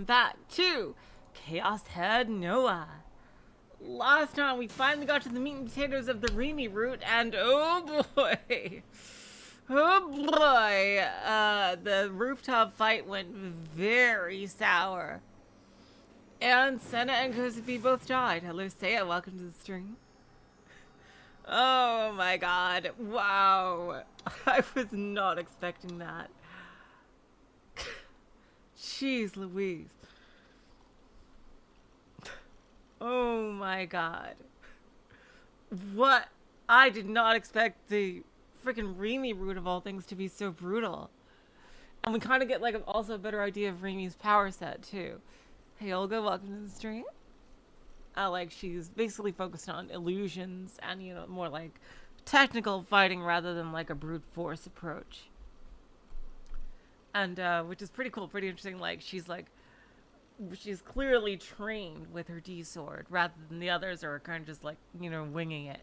welcome back to Chaos Head NoaH. Last time we finally got to the meat and potatoes of the Remy route, and oh boy, the rooftop fight went very sour. And Sena and Kozupii both died. Hello, Sena, welcome to the stream. Oh my god, wow. I was not expecting that. Jeez Louise. Oh my god. What? I did not expect the freaking Remy route of all things to be so brutal. And we kind of get like also a better idea of Remy's power set too. Hey Olga, welcome to the stream. Like she's basically focused on illusions and, you know, more like technical fighting rather than like a brute force approach. And which is pretty cool, pretty interesting. Like she's clearly trained with her D sword rather than the others are kind of just like, you know, winging it.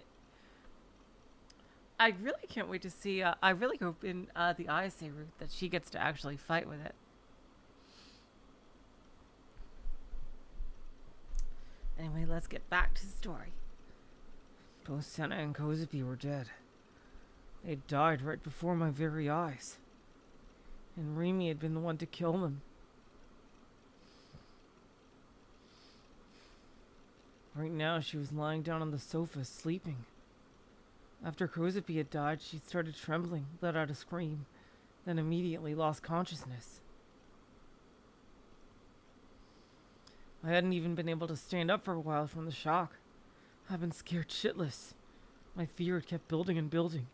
I really can't wait to see. I really hope in the ISA route that she gets to actually fight with it. Anyway, let's get back to the story. Both Sena and Kozupii were dead. They died right before my very eyes. And Remy had been the one to kill them. Right now, she was lying down on the sofa, sleeping. After Kozupii had died, she started trembling, let out a scream, then immediately lost consciousness. I hadn't even been able to stand up for a while from the shock. I've been scared shitless. My fear had kept building and building,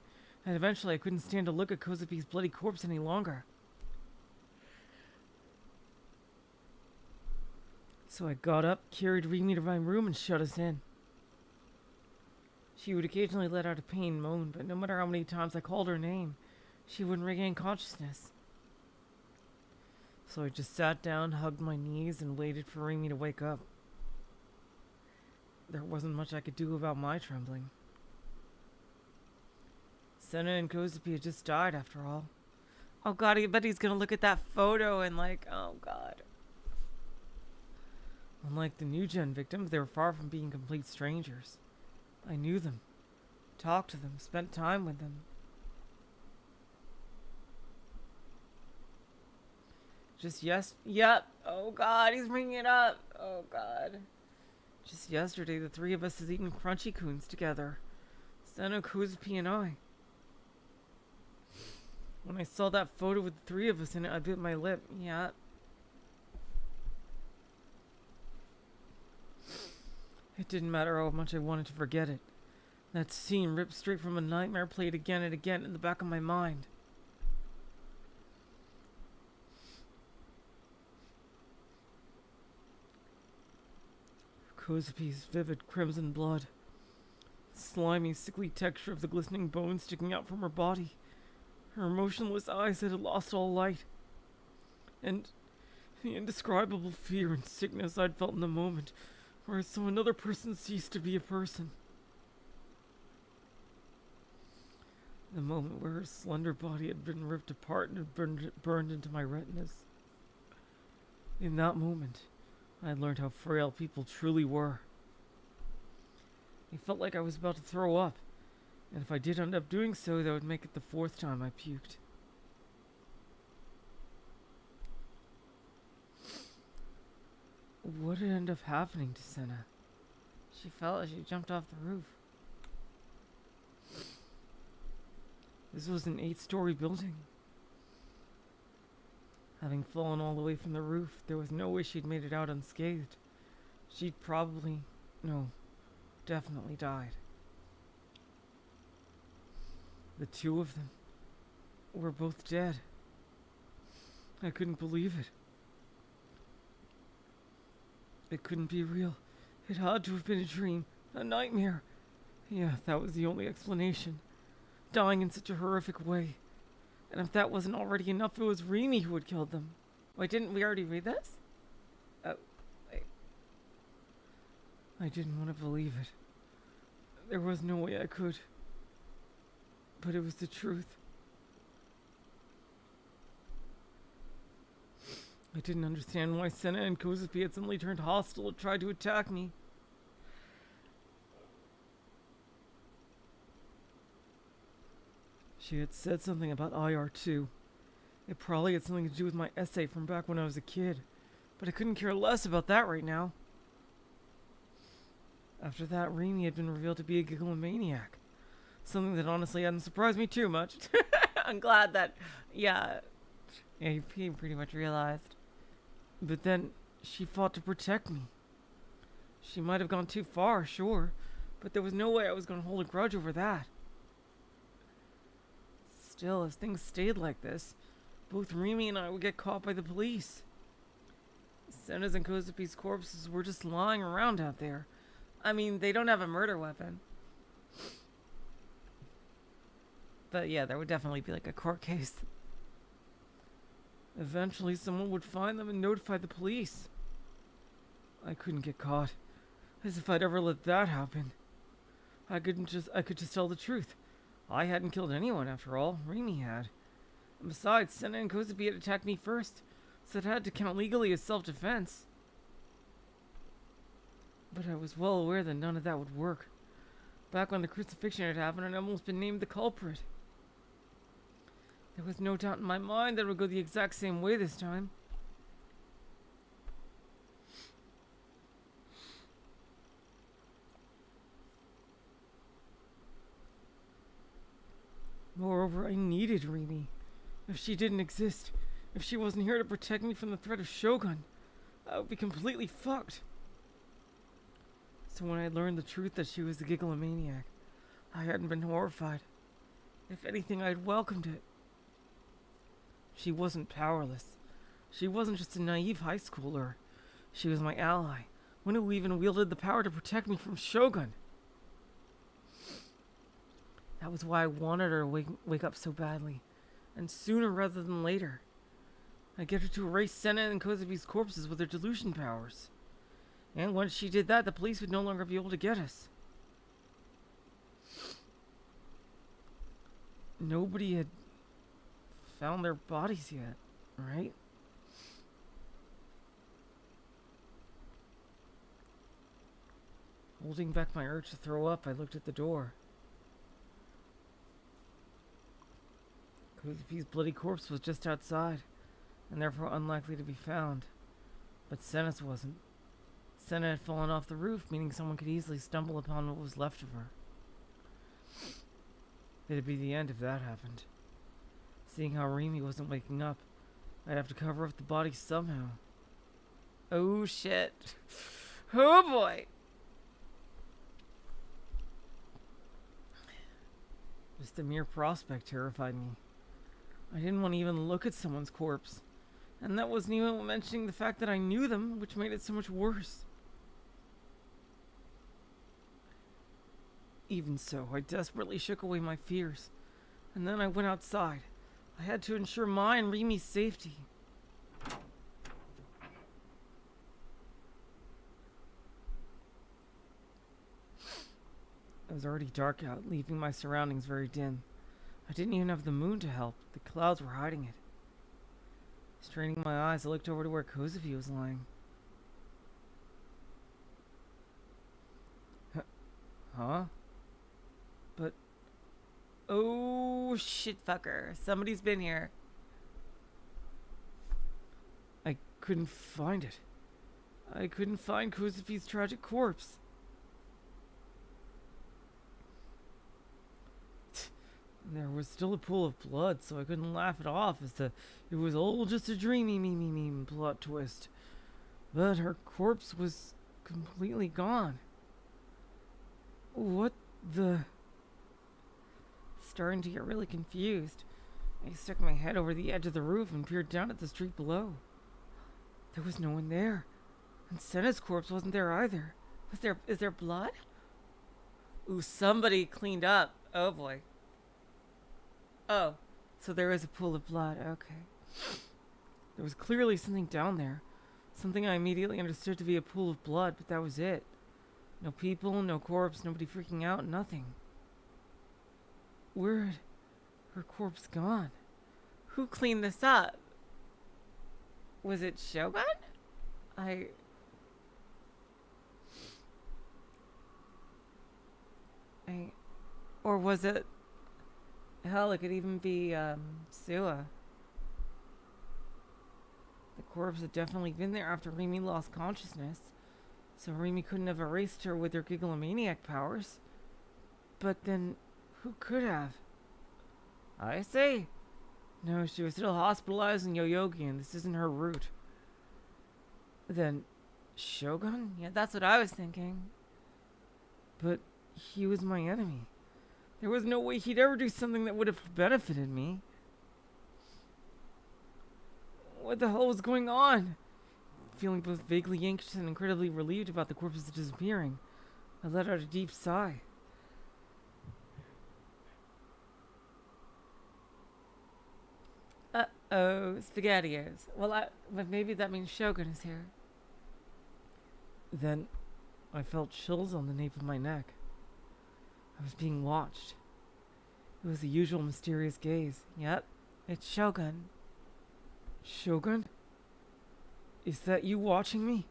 and eventually I couldn't stand to look at Kozupi's bloody corpse any longer. So I got up, carried Remy to my room, and shut us in. She would occasionally let out a pained moan, but no matter how many times I called her name, she wouldn't regain consciousness. So I just sat down, hugged my knees, and waited for Remy to wake up. There wasn't much I could do about my trembling. Sena and Kozupii had just died, after all. Oh god, I bet he's gonna look at that photo and like, oh god. Unlike the new gen victims, they were far from being complete strangers. I knew them, talked to them, spent time with them. Yep. Oh god, he's bringing it up. Oh god. Just yesterday, the three of us had eaten crunchy coons together. Sena, Kozupii, and I. When I saw that photo with the three of us in it, I bit my lip. Yeah. It didn't matter how much I wanted to forget it. That scene, ripped straight from a nightmare, played again and again in the back of my mind. Kozupi's vivid crimson blood. The slimy, sickly texture of the glistening bones sticking out from her body. Her motionless eyes that had lost all light. And the indescribable fear and sickness I'd felt in the moment where I saw another person cease to be a person. The moment where her slender body had been ripped apart and burned into my retinas. In that moment, I had learned how frail people truly were. It felt like I was about to throw up, and if I did end up doing so, that would make it the fourth time I puked. What had ended up happening to Sena? She fell as she jumped off the roof. This was an 8-story building. Having fallen all the way from the roof, there was no way she'd made it out unscathed. She'd definitely died. The two of them were both dead. I couldn't believe it. It couldn't be real. It had to have been a dream, a nightmare. Yeah, that was the only explanation. Dying in such a horrific way. And if that wasn't already enough, it was Remy who had killed them. Wait, didn't we already read this? Oh, wait. I didn't want to believe it. There was no way I could. But it was the truth. I didn't understand why Sena and Kozupii had suddenly turned hostile and tried to attack me. She had said something about IR2. It probably had something to do with my essay from back when I was a kid, but I couldn't care less about that right now. After that, Remy had been revealed to be a gigglomaniac. Something that honestly hadn't surprised me too much. I'm glad that, yeah, he pretty much realized. But then, she fought to protect me. She might have gone too far, sure, but there was no way I was going to hold a grudge over that. Still, as things stayed like this, both Remy and I would get caught by the police. Sena's and Kozupi's corpses were just lying around out there. I mean, they don't have a murder weapon. But yeah, there would definitely be like a court case. Eventually, someone would find them and notify the police. I couldn't get caught. As if I'd ever let that happen. I could just tell the truth. I hadn't killed anyone after all. Remy had. And besides, Sena and Kozupii had attacked me first, so it had to count legally as self-defense. But I was well aware that none of that would work. Back when the crucifixion had happened, I'd almost been named the culprit. There was no doubt in my mind that it would go the exact same way this time. Moreover, I needed Remy. If she didn't exist, if she wasn't here to protect me from the threat of Shogun, I would be completely fucked. So when I learned the truth that she was the gigglomaniac, I hadn't been horrified. If anything, I'd welcomed it. She wasn't powerless. She wasn't just a naive high schooler. She was my ally, one who even wielded the power to protect me from Shogun. That was why I wanted her to wake up so badly, and sooner rather than later. I'd get her to erase Sena and Kozupi's corpses with her delusion powers. And once she did that, the police would no longer be able to get us. Nobody had found their bodies yet, right? Holding back my urge to throw up, I looked at the door. Kozupi's bloody corpse was just outside, and therefore unlikely to be found. But Sena's wasn't. Sena had fallen off the roof, meaning someone could easily stumble upon what was left of her. It'd be the end if that happened. Seeing how Remy wasn't waking up, I'd have to cover up the body somehow. Oh shit. Oh boy. Just the mere prospect terrified me. I didn't want to even look at someone's corpse. And that wasn't even mentioning the fact that I knew them, which made it so much worse. Even so, I desperately shook away my fears. And then I went outside. I had to ensure my and Remy's safety. It was already dark out, leaving my surroundings very dim. I didn't even have the moon to help. The clouds were hiding it. Straining my eyes, I looked over to where Kozupii was lying. Huh? But... Oh shit, fucker. Somebody's been here. I couldn't find it. I couldn't find Kozupi's tragic corpse. There was still a pool of blood, so I couldn't laugh it off as it was all just a dreamy meme plot twist. But her corpse was completely gone. What the... Starting to get really confused. I stuck my head over the edge of the roof and peered down at the street below. There was no one there. And Sena's corpse wasn't there either. Is there blood? Ooh, somebody cleaned up. Oh boy. Oh, so there is a pool of blood. Okay. There was clearly something down there. Something I immediately understood to be a pool of blood, but that was it. No people, no corpse, nobody freaking out, nothing. Where had her corpse gone? who cleaned this up? Was it Shogun? I... Or was it... Hell, it could even be, Sua. The corpse had definitely been there after Remy lost consciousness, so Remy couldn't have erased her with her gigglomaniac powers. But then, who could have? I see. No, she was still hospitalized in Yoyogi, and this isn't her route. Then, Shogun? Yeah, that's what I was thinking. But he was my enemy. There was no way he'd ever do something that would have benefited me. What the hell was going on? Feeling both vaguely anxious and incredibly relieved about the corpse's disappearing, I let out a deep sigh. Uh-oh, SpaghettiOs. Well, but maybe that means Shogun is here. Then, I felt chills on the nape of my neck. I was being watched. It was the usual mysterious gaze. Yep, it's Shogun. Shogun? Is that you watching me?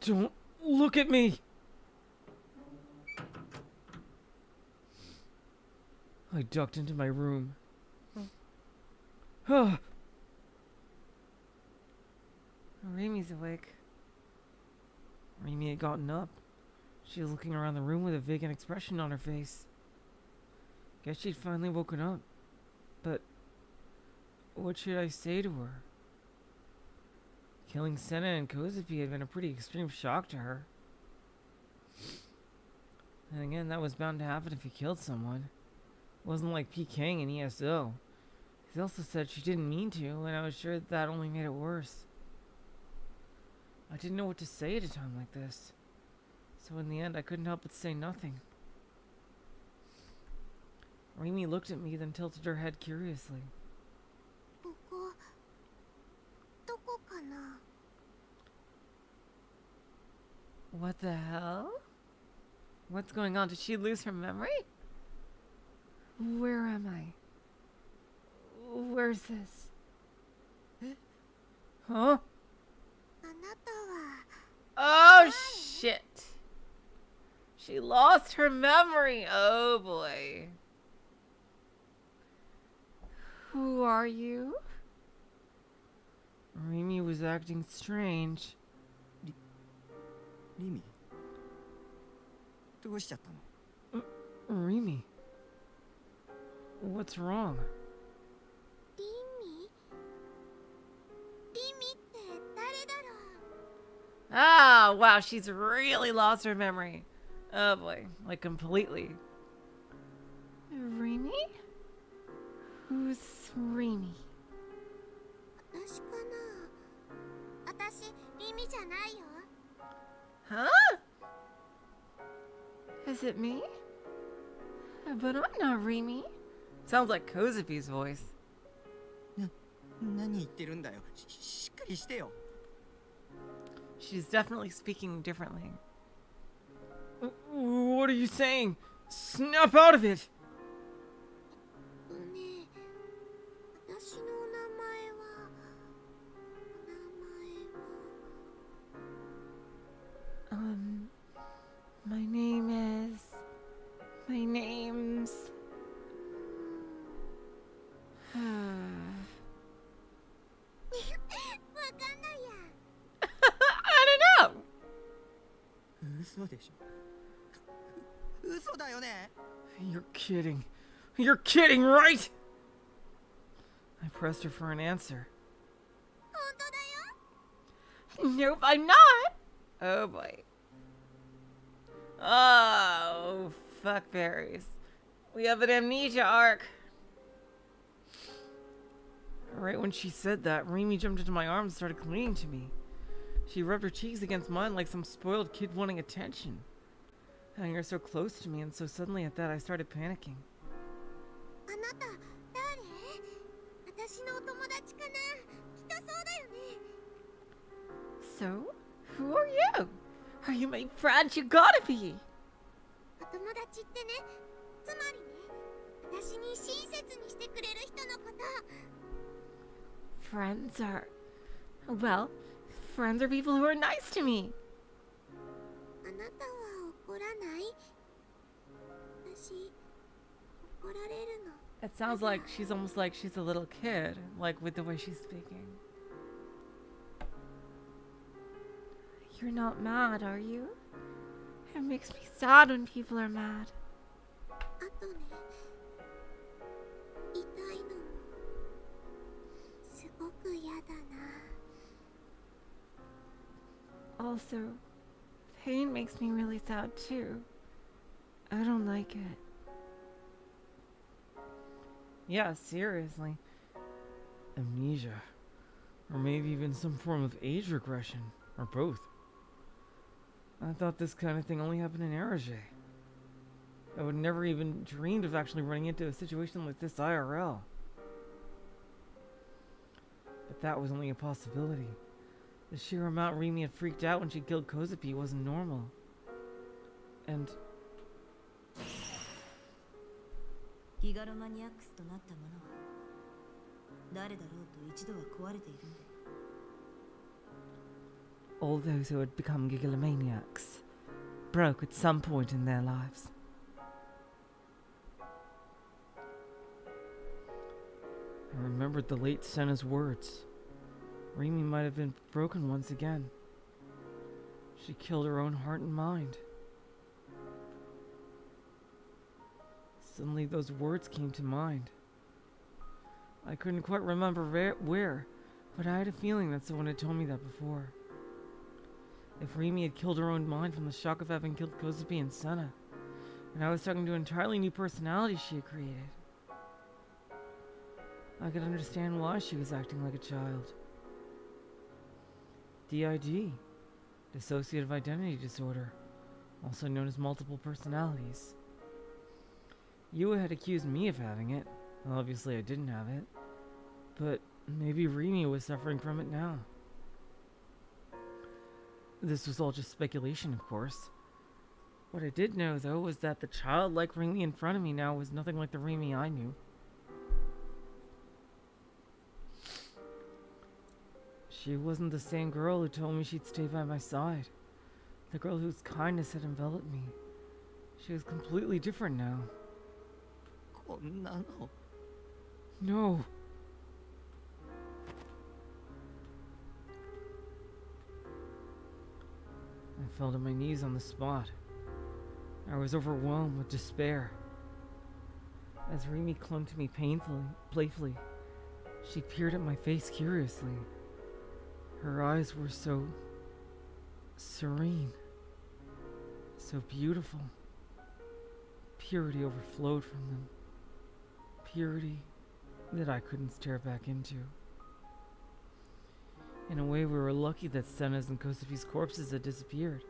Don't look at me! I ducked into my room. Remy's awake. Remy had gotten up. She was looking around the room with a vacant expression on her face. Guess she'd finally woken up. But what should I say to her? Killing Sena and Kozupii had been a pretty extreme shock to her. And again, that was bound to happen if you killed someone. It wasn't like PKing in ESO. He also said she didn't mean to, and I was sure that only made it worse. I didn't know what to say at a time like this. So in the end, I couldn't help but say nothing. Remy looked at me, then tilted her head curiously. What the hell? What's going on? Did she lose her memory? Where am I? Where's this? Huh? Oh shit! She lost her memory! Oh boy. Who are you? Remy was acting strange. Remy? どうしちゃったの? Remy? What's wrong? Remy? Remy って誰だろう? Ah, wow, she's really lost her memory. Oh boy, like completely. Remy? Who's Remy? 私かな? 私、Remy じゃないよ. Huh? Is it me? But I'm not Remy. Sounds like Kozupi's voice. 何言ってるんだよ。しっかりしてよ。 She's definitely speaking differently. What are you saying? Snap out of it! ねえ、私の名前は。My name is... My name's... I don't know! 嘘でしょ。嘘だよね。 You're kidding. You're kidding, right? I pressed her for an answer. 本当だよ。 Nope, I'm not! Oh boy. Oh, fuck berries. We have an amnesia arc. Right when she said that, Remy jumped into my arms and started clinging to me. She rubbed her cheeks against mine like some spoiled kid wanting attention. Having her so close to me and so suddenly at that, I started panicking. あなた、誰? 私のお友達かな? きっとそうだよね。 So, who are you? Are you my friend? You gotta be! お友達ってね、つまりね、私に親切にしてくれる人のこと。 Friends are... Well, friends are people who are nice to me. あなたは怒らない？私、怒られるの。 It sounds like she's almost like she's a little kid, like with the way she's speaking. You're not mad, are you? It makes me sad when people are mad. あとね、痛いのもすごく嫌だな。 Also, pain makes me really sad too. I don't like it. Yeah, seriously. Amnesia. Or maybe even some form of age regression. Or both. I thought this kind of thing only happened in Araje. I would never even dreamed of actually running into a situation like this IRL. But that was only a possibility. The sheer amount Remy had freaked out when she killed Kozupii wasn't normal. And ギガロマニアックスとなったものは誰だろうと一度は壊れているんだ。 All those who had become gigalomaniacs broke at some point in their lives. I remembered the late Sena's words. Remy might have been broken once again. She killed her own heart and mind. Suddenly those words came to mind. I couldn't quite remember where, but I had a feeling that someone had told me that before. If Remy had killed her own mind from the shock of having killed Kozupii and Sena, and I was talking to an entirely new personality she had created, I could understand why she was acting like a child. DID, dissociative identity disorder, also known as multiple personalities. Yua had accused me of having it. Well, obviously I didn't have it. But maybe Remy was suffering from it now. This was all just speculation, of course. What I did know, though, was that the childlike Remy in front of me now was nothing like the Remy I knew. She wasn't the same girl who told me she'd stay by my side. The girl whose kindness had enveloped me. She was completely different now. こんなの No. I fell to my knees on the spot. I was overwhelmed with despair. As Remy clung to me playfully, she peered at my face curiously. Her eyes were so serene, so beautiful. Purity overflowed from them. Purity that I couldn't stare back into. In a way, we were lucky that Sena's and Kozupi's corpses had disappeared.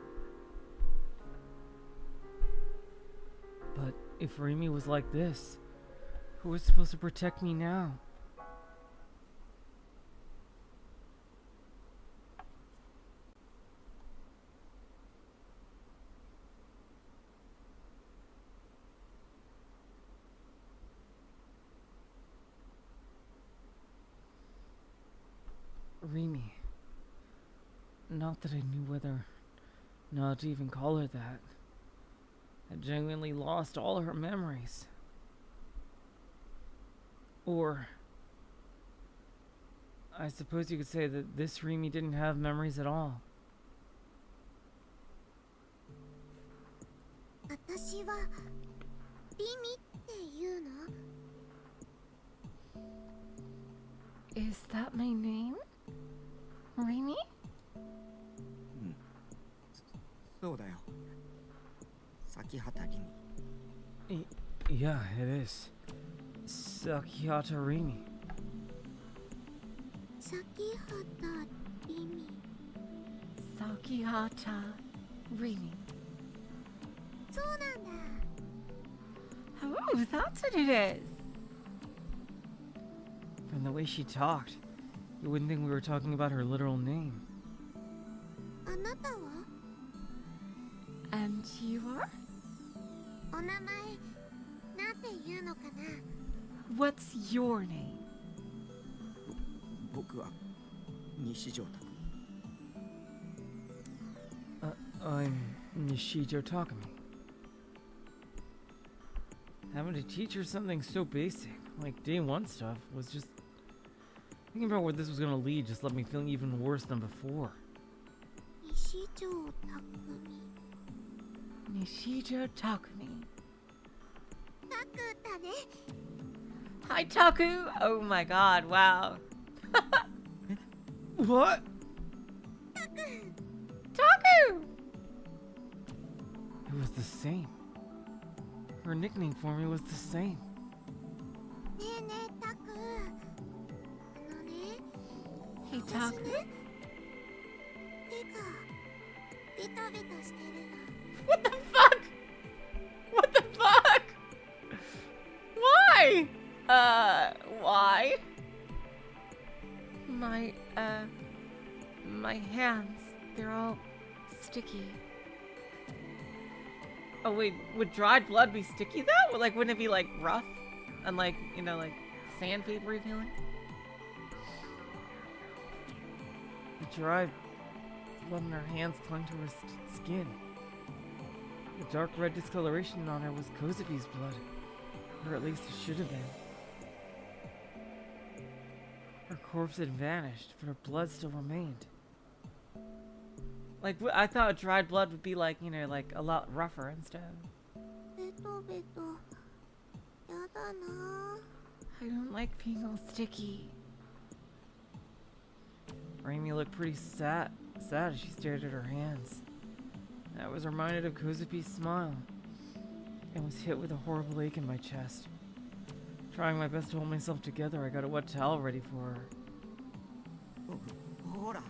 But if Remy was like this, who was supposed to protect me now? Remy. Not that I knew whether not to even call her that. Had genuinely lost all her memories. Or I suppose you could say that this Remy didn't have memories at all. 私はリミっていうの？ Is that my name? Remy? そうだよ。先畑リミ。 Yeah, it is. Sakihata Remy. 先畑リミ。 Sakihata Remy. そうなんだ。 Oh, that's what it is. From the way she talked, you wouldn't think we were talking about her literal name. あなたは？ And you are? お名前なんて言うのかな。 What's your name? 僕は西条拓。 I'm Nishijo Takumi. Having to teach her something so basic, like day one stuff, was just... Thinking about where this was gonna lead just left me feeling even worse than before. 西条拓海。 Nishijo Takumi. タクだね。 Hi, Taku! Oh my god, wow. What? Taku! It was the same. Her nickname for me was the same. ねえねえタク。ね。 Hey, 私 Taku. ね。手がベタベタしてるの。 What the fuck? What the fuck? Why? Why? My hands, they're all sticky. Oh wait, would dried blood be sticky though? Like, wouldn't it be like rough and like, you know, like sandpapery feeling? The dry blood in her hands clung to her skin. The dark red discoloration on her was Kozupi's blood. Or at least it should have been. Her corpse had vanished, but her blood still remained. Like, I thought dried blood would be like, you know, like a lot rougher and stuff. ベトベト。やだな。 I don't like being all sticky. Remy looked pretty sad as she stared at her hands. I was reminded of Kozupi's smile and was hit with a horrible ache in my chest. Trying my best to hold myself together, I got a wet towel ready for her. ほら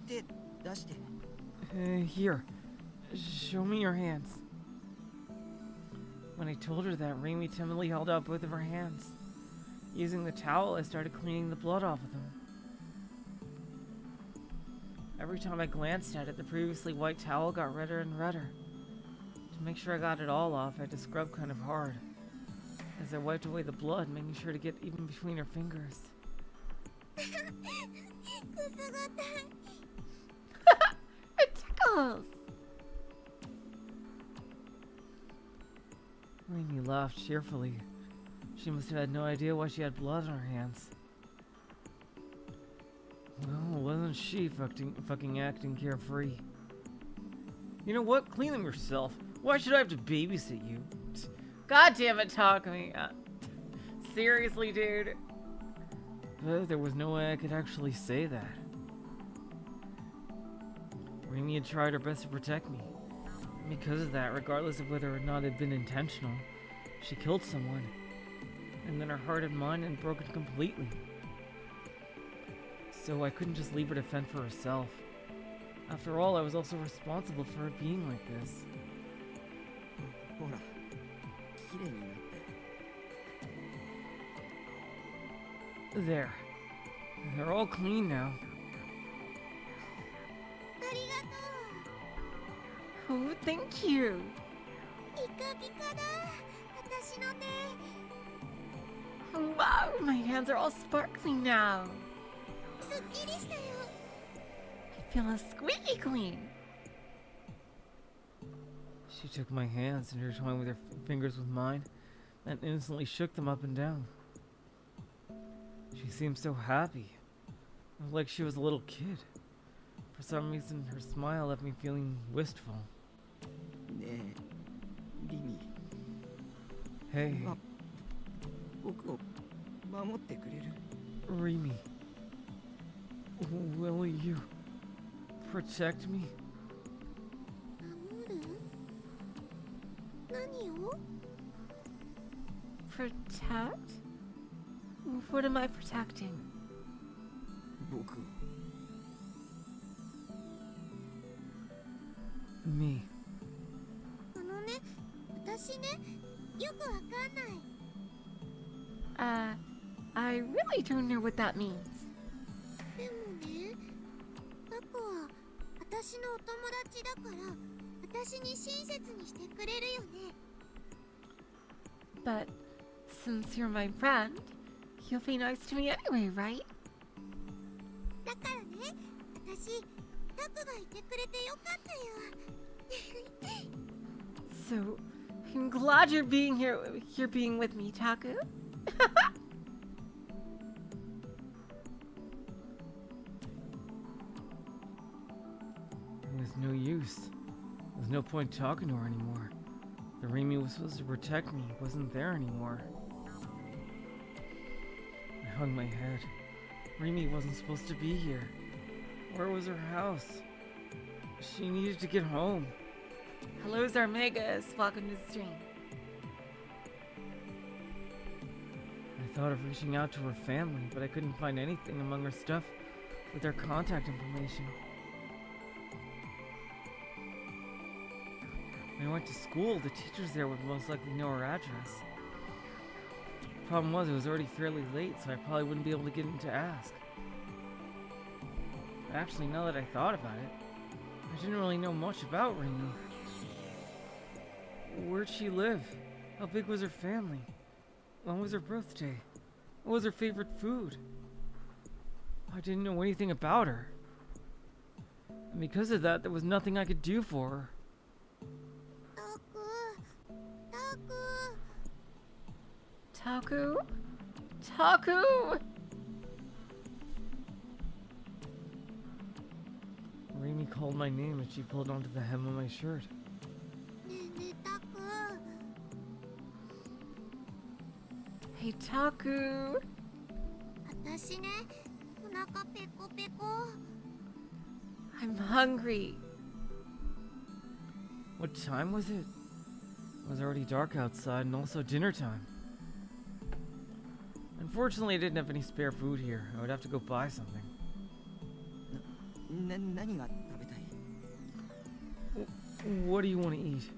手出して。 Here, show me your hands. When I told her that, Remy timidly held out both of her hands. Using the towel, I started cleaning the blood off of them. Every time I glanced at it, the previously white towel got redder and redder. To make sure I got it all off, I had to scrub kind of hard. As I wiped away the blood, making sure to get even between her fingers. くすぐったい。 It tickles! Remy laughed cheerfully. She must have had no idea why she had blood on her hands. Well, wasn't she fucking acting carefree? You know what? Clean them yourself. Why should I have to babysit you? God damn it, Takumi. Seriously, dude. But there was no way I could actually say that. Remy had tried her best to protect me. And because of that, regardless of whether or not it had been intentional, she killed someone. And then her heart and mind had broken completely. So I couldn't just leave her to fend for herself. After all, I was also responsible for her being like this. ほら綺麗になって。 There. They're all clean now. ありがとう。 Oh, thank you. ピカピカだ。私の手。 Wow, my hands are all sparkly now. すっきりしたよ。 I feel squeaky clean. She took my hands, intertwined with her fingers with mine, and instantly shook them up and down. She seemed so happy, like she was a little kid. For some reason, her smile left me feeling wistful. ねえリミ。 Hey, 僕を守ってくれる？ Remy. Will you protect me? 守る？何を？ Protect? What am I protecting? 僕を。 Me. あのね、私ね、よくわかんない。 I really don't know what that means. でもね、タコは私のお友達だから、私に親切にしてくれるよね。But since you're my friend, you'll be nice to me anyway, right? だからね、私タクがいてくれてよかったよ。 So, I'm glad you're being here. You're being with me, Taku. It was no use. There's no point talking to her anymore. The Remy was supposed to protect me wasn't there anymore. I hung my head. Remy wasn't supposed to be here. Where was her house? She needed to get home. Hello, Zarmegas. Welcome to the stream. I thought of reaching out to her family, but I couldn't find anything among her stuff with their contact information. When I went to school, the teachers there would most likely know her address. Problem was, it was already fairly late, so I probably wouldn't be able to get in to ask. Actually, now that I thought about it, I didn't really know much about Remy. Where'd she live? How big was her family? When was her birthday? What was her favorite food? I didn't know anything about her. And because of that, there was nothing I could do for her. タク、 Taku? Remy called my name and she pulled onto the hem of my shirt. ねえねえタク。 Hey, Taku. 私ね、お腹ペコペコ。 I'm hungry. What time was it? It was already dark outside and also dinner time. Unfortunately, I didn't have any spare food here. I would have to go buy something. 何が食べたい？ What do you want to eat?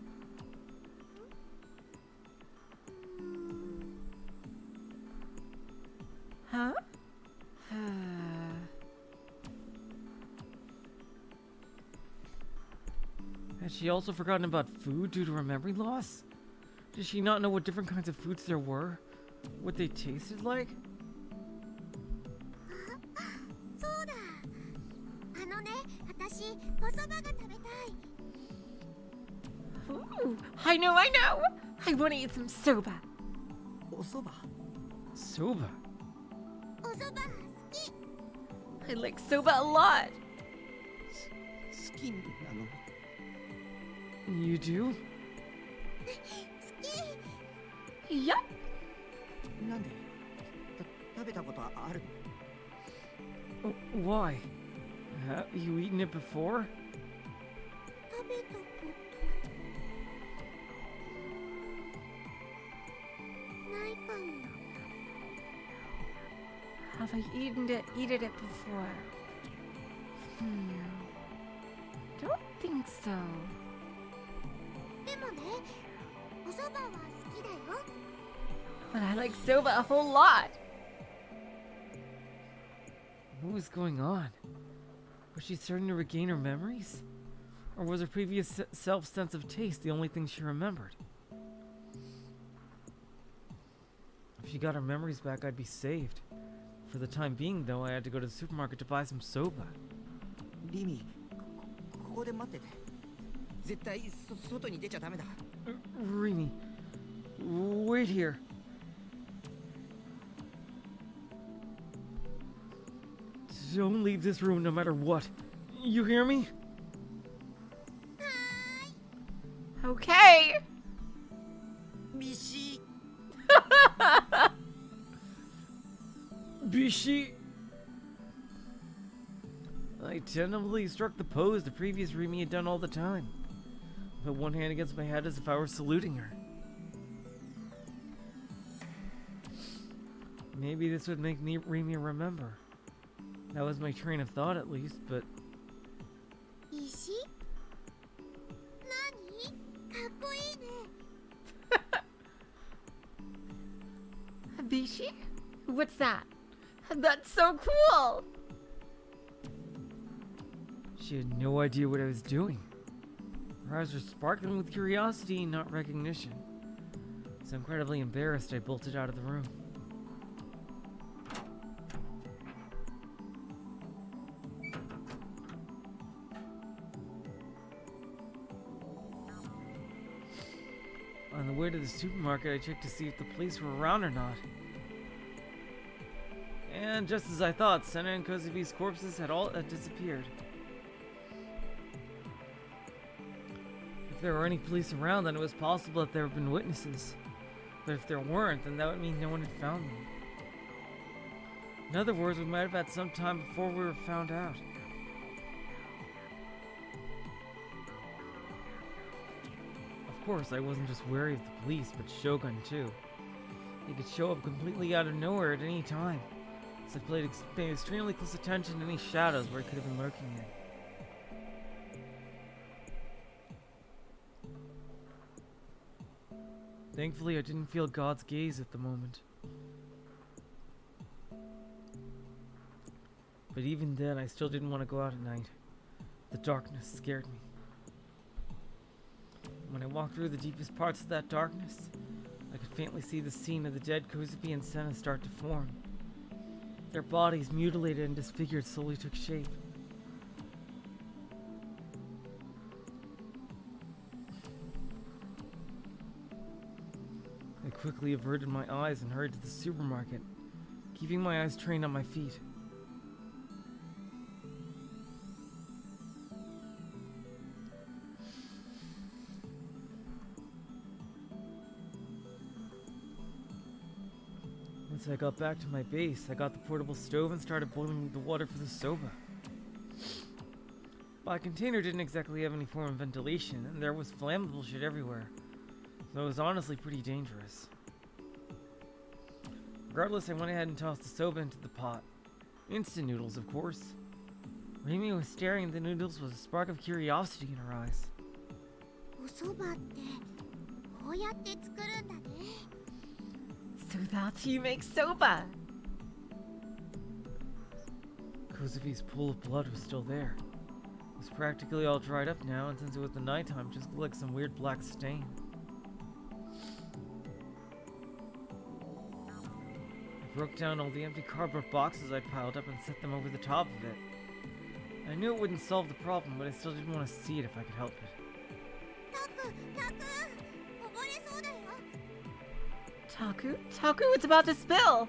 Huh? Had she also forgotten about food due to her memory loss? Did she not know what different kinds of foods there were? What they tasted like? そうだ。あのね、私お蕎麦が食べたい。 Ooh, I know. I want to eat some soba. お蕎麦？ Soba. お蕎麦好き。 I like soba a lot. 好きなの？ You do? 好き。 Yup. なんで？食べたことあるの？ Why? Have you eaten it before? 食べたことないかも。 Have I eaten it before? Don't think so. でもね、お蕎麦は好きだよ。 But I like soba a whole lot. What was going on? Was she starting to regain her memories? Or was her previous self's sense of taste the only thing she remembered? If she got her memories back, I'd be saved. For the time being, though, I had to go to the supermarket to buy some soba. リミ、ここで待ってて。絶対外に出ちゃダメだ。 Remy, wait here. Don't leave this room no matter what. You hear me? Okay. ビシ Bishi! I tentatively struck the pose the previous Remy had done all the time. Put one hand against my head as if I were saluting her. Maybe this would make Remy remember. That was my train of thought at least, but 石？何？かっこいいね。 Bishi? What's that? That's so cool. she had no idea what I was doing. Her eyes were sparkling with curiosity, not recognition. So incredibly embarrassed, I bolted out of the room. On the way to the supermarket, I checked to see if the police were around or not. And just as I thought, Sena and Kozupi's corpses had all disappeared. If there were any police around, then it was possible that there had been witnesses. But if there weren't, then that would mean no one had found them. In other words, we might have had some time before we were found out. Of course, I wasn't just wary of the police, but Shogun too. He could show up completely out of nowhere at any time. So I paid extremely close attention to any shadows where he could have been lurking in. Thankfully, I didn't feel God's gaze at the moment. But even then, I still didn't want to go out at night. The darkness scared me. When I walked through the deepest parts of that darkness, I could faintly see the scene of the dead Kozupii and Sena start to form. Their bodies, mutilated and disfigured, slowly took shape. I quickly averted my eyes and hurried to the supermarket, keeping my eyes trained on my feet. Once I got back to my base, I got the portable stove and started boiling the water for the soba. My container didn't exactly have any form of ventilation, and there was flammable shit everywhere, so it was honestly pretty dangerous. Regardless, I went ahead and tossed the soba into the pot. Instant noodles, of course. Remy was staring at the noodles with a spark of curiosity in her eyes. お蕎麦ってこうやって作るんだね。 So that's how you make soba. Kozupi's pool of blood was still there. It was practically all dried up now, and since it was the nighttime, it just looked like some weird black stain. I broke down all the empty cardboard boxes I'd piled up and set them over the top of it. I knew it wouldn't solve the problem, but I still didn't want to see it if I could help it. タク溺れそうだよ。 Taku, it's about to spill.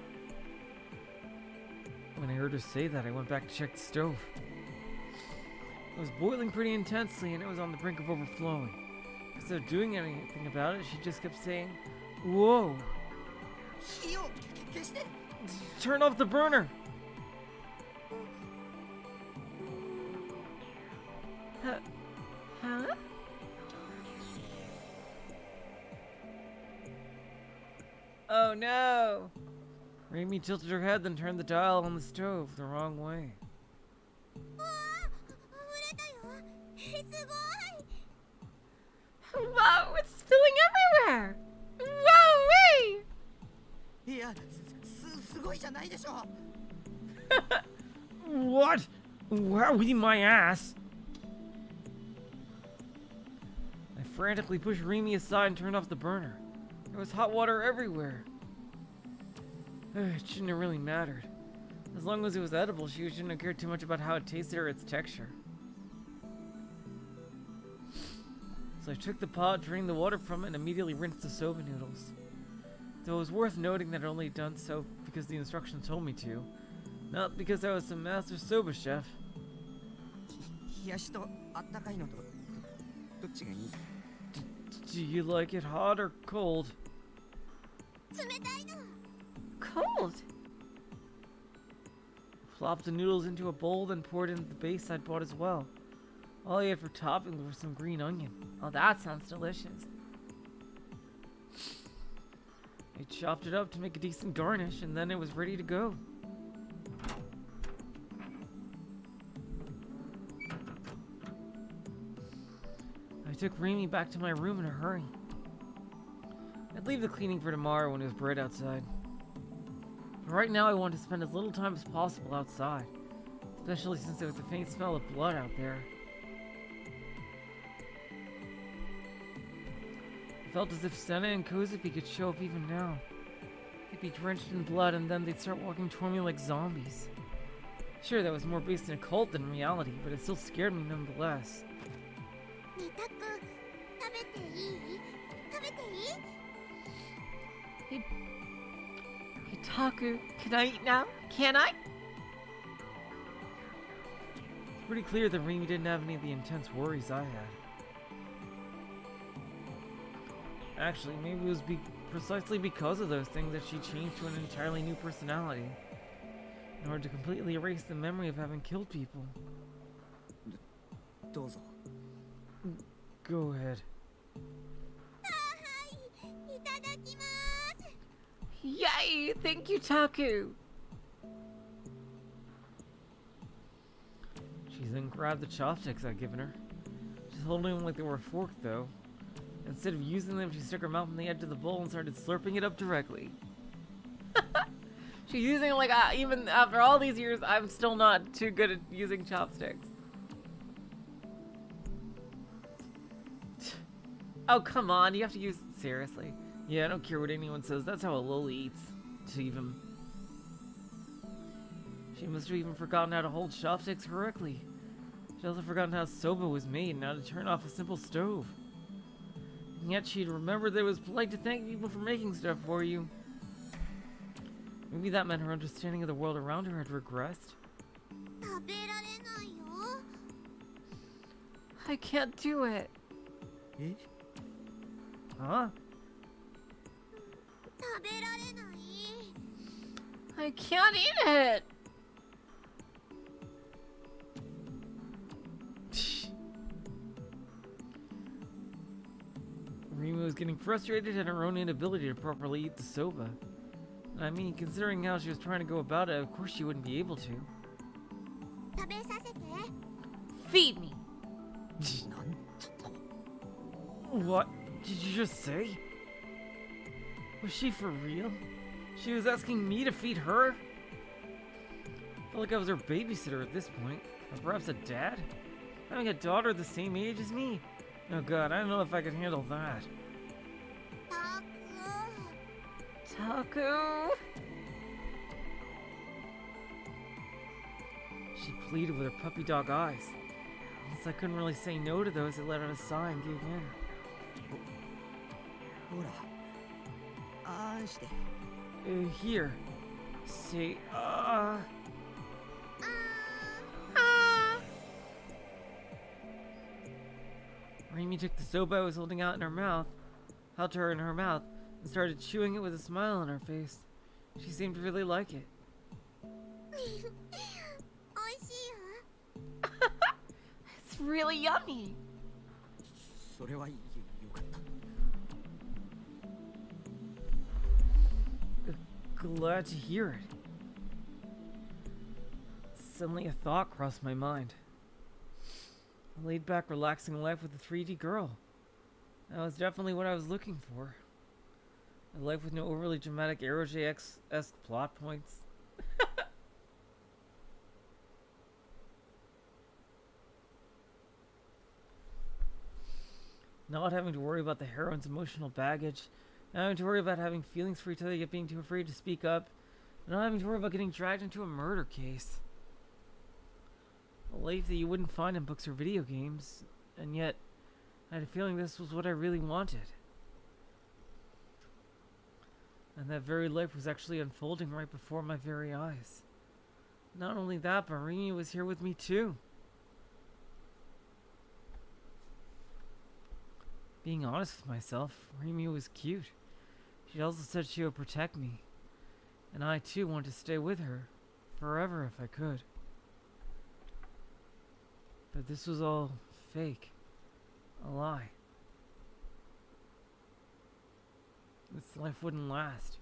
When I heard her say that, I went back to check the stove. It was boiling pretty intensely, and it was on the brink of overflowing. Instead of doing anything about it, she just kept saying, "Whoa! 火を消して。 Turn off the burner!" Huh? Oh no! Remy tilted her head, then turned the dial on the stove the wrong way. わあ、溢れたよ。すごい。 Whoa, it's spilling everywhere! Whoa, wait! いや、すごいじゃないでしょ。 What? Wowie my ass! I frantically pushed Remy aside and turned off the burner. There was hot water everywhere. It shouldn't have really mattered. As long as it was edible, she shouldn't have cared too much about how it tasted or its texture. So I took the pot, drained the water from it, and immediately rinsed the soba noodles. Though it was worth noting that I'd only done so because the instructions told me to, not because I was some master soba chef. 冷やしとあったかいのとどっちがいい？ Do you like it hot or cold? 冷たいの。 Cold. Plopped the noodles into a bowl, then poured into the base I'd bought as well. All I had for topping was some green onion. Oh, that sounds delicious. I chopped it up to make a decent garnish, and then it was ready to go. I took Remy back to my room in a hurry. I'd leave the cleaning for tomorrow when it was bright outside. But right now I wanted to spend as little time as possible outside, especially since there was a faint smell of blood out there. felt as if Sena and Kozupii could show up even now. They'd be drenched in blood and then they'd start walking toward me like zombies. Sure, that was more based in a cult than reality, but it still scared me nonetheless. ねたくん、食べていい？食べていい？ Hey, Taku, can I eat now? Can I? It's pretty clear that Remy didn't have any of the intense worries I had. Actually, maybe it was precisely because of those things that she changed to an entirely new personality, in order to completely erase the memory of having killed people. どうぞ。 Go ahead. いただきます。 Yay! Thank you, Taku! She then grabbed the chopsticks I'd given her. She's holding them like they were a fork, though. Instead of using them, she stuck her mouth on the edge of the bowl and started slurping it up directly. She's using it like, even after all these years, I'm still not too good at using chopsticks. Oh, come on, you have to use it seriously. Yeah, I don't care what anyone says, that's how a loli eats. To even... She must have even forgotten how to hold chopsticks correctly. She'd also forgotten how soba was made and how to turn off a simple stove. And yet she'd remembered that it was polite to thank people for making stuff for you. Maybe that meant her understanding of the world around her had regressed. 食べられないよ。 I can't do it. え？ Huh? 食べられない。 I can't eat it. Remy was getting frustrated at her own inability to properly eat the soba. I mean, considering how she was trying to go about it, of course she wouldn't be able to. 食べさせて。 Feed me. なんちょっと。 What did you just say? Was she for real? She was asking me to feed her? Felt like I was her babysitter at this point. Or perhaps a dad? Having a daughter the same age as me? Oh god, I don't know if I could handle that. たくん。 Taku. She pleaded with her puppy dog eyes. Since I couldn't really say no to those, I let out a sigh and gave in. ほら。あーんして。 Here. Say, Remy took the soba I was holding out in her mouth, held to her in her mouth, and started chewing it with a smile on her face. She seemed to really like it. おいしいわ。 It's really yummy. それはよかった。 Glad to hear it. Suddenly a thought crossed my mind. A laid-back, relaxing life with a 3D girl. That was definitely what I was looking for. A life with no overly dramatic Aero-JX-esque plot points. Not having to worry about the heroine's emotional baggage. Not having to worry about having feelings for each other yet being too afraid to speak up. Not having to worry about getting dragged into a murder case. A life that you wouldn't find in books or video games. And yet, I had a feeling this was what I really wanted. And that very life was actually unfolding right before my very eyes. Not only that, but Remy was here with me too. Being honest with myself, Remy was cute. She also said she would protect me. And I too wanted to stay with her. Forever if I could. But this was all fake. A lie. This life wouldn't last.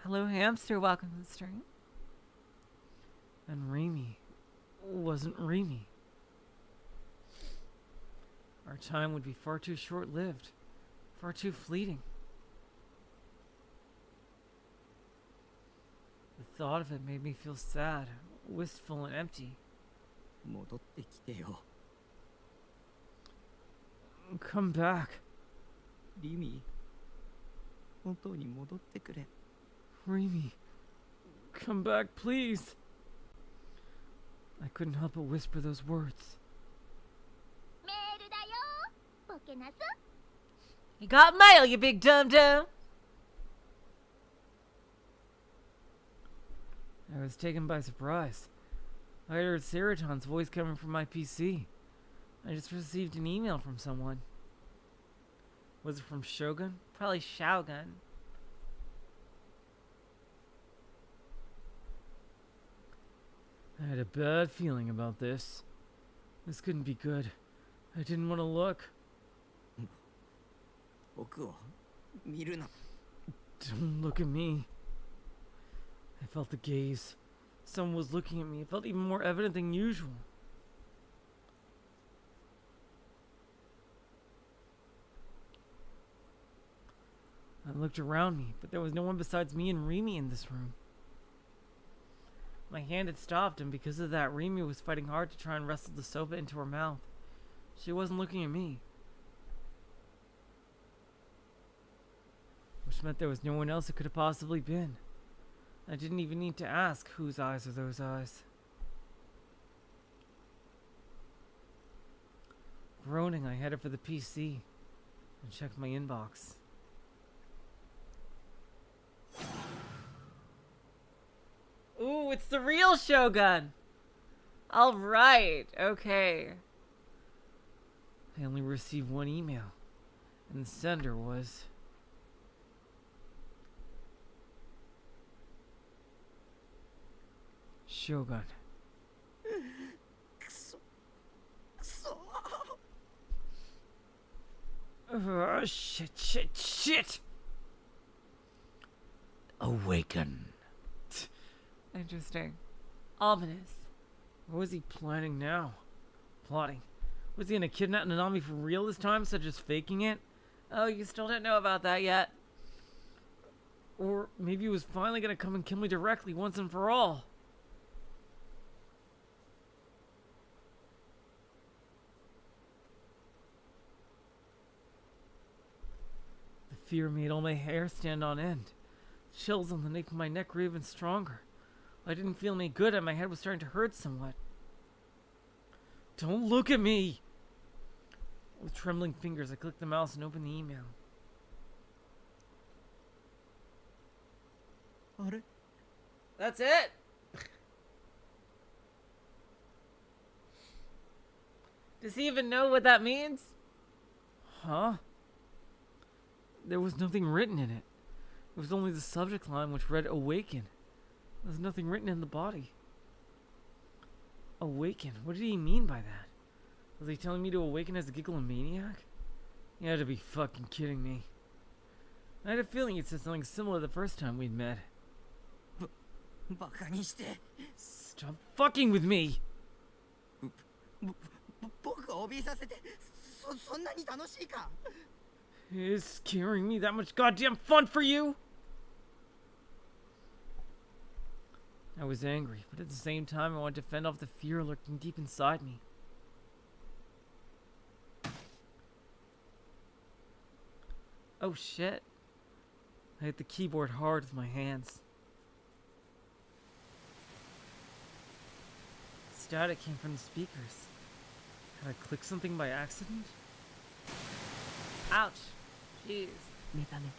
Hello, hamster. Welcome to the stream. And Remy wasn't Remy. Our time would be far too short-lived. Far too fleeting. The thought of it made me feel sad, wistful, and empty. 戻ってきてよ。Come back. リミ本当に戻ってくれ Remy. Come back, please. I couldn't help but whisper those words. メールだよボケナス You got mail, you big dum-dum. I was taken by surprise. I heard Seraton's voice coming from my PC. I just received an email from someone. Was it from Shogun? Probably Shogun. I had a bad feeling about this. This couldn't be good. I didn't want to look. 僕を見るな Don't look at me. I felt the gaze. Someone was looking at me. It felt even more evident than usual. I looked around me, but there was no one besides me and Remy in this room. My hand had stopped, and because of that, Remy was fighting hard to try and wrestle the sofa into her mouth. She wasn't looking at me. Which meant there was no one else it could have possibly been. I didn't even need to ask whose eyes are those eyes. Groaning, I headed for the PC and checked my inbox. Ooh, it's the real Shogun. All right, okay. I only received one email, and the sender was... Shogun. クソクソ Shit. Awaken. Interesting. Ominous. What was he planning now? Plotting. Was he gonna kidnap Nanami for real this time, such as faking it? Oh, you still don't know about that yet. Or maybe he was finally gonna come and kill me directly once and for all. The fear made all my hair stand on end. Chills on the nape of my neck grew even stronger. I didn't feel any good and my head was starting to hurt somewhat. Don't look at me! With trembling fingers, I clicked the mouse and opened the email. あれ That's it. Does he even know what that means? Huh? There was nothing written in it. It was only the subject line which read Awaken. There was nothing written in the body. Awaken? What did he mean by that? Was he telling me to awaken as a gigglomaniac? You had to be fucking kidding me. I had a feeling he'd said something similar the first time we'd met. バカにして Stop fucking with me! 僕を怯えさせてそんなに楽しいか Is scaring me that much goddamn fun for you? I was angry, but at the same time I wanted to fend off the fear lurking deep inside me. Oh shit. I hit the keyboard hard with my hands. Static came from the speakers. Had I clicked something by accident? Ouch. Jeez. 目覚めて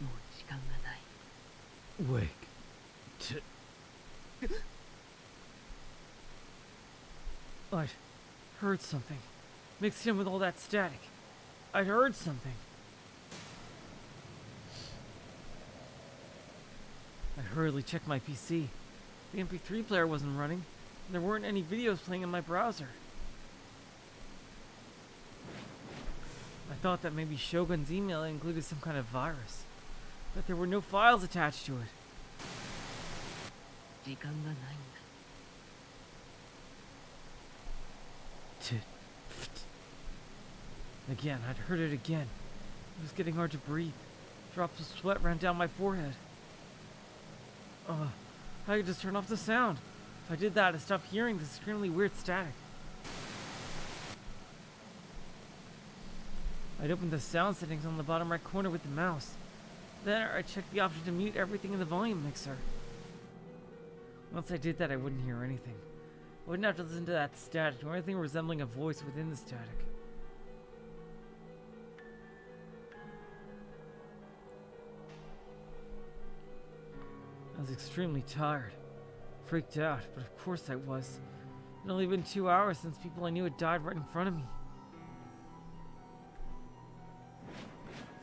もう時間がない Wake. I'd heard something. Mixed in with all that static. I'd heard something. I hurriedly checked my PC. The MP3 player wasn't running, and there weren't any videos playing in my browser. I thought that maybe Shogun's email included some kind of virus, but there were no files attached to it. 時間がないんだ Again, I'd heard it again. It was getting hard to breathe. Drops of sweat ran down my forehead. I could just turn off the sound. If I did that, I'd stop hearing this extremely weird static. I'd opened the sound settings on the bottom right corner with the mouse. Then I checked the option to mute everything in the volume mixer. Once I did that, I wouldn't hear anything. I wouldn't have to listen to that static or anything resembling a voice within the static. I was extremely tired, freaked out, but of course I was. It had only been 2 hours since people I knew had died right in front of me.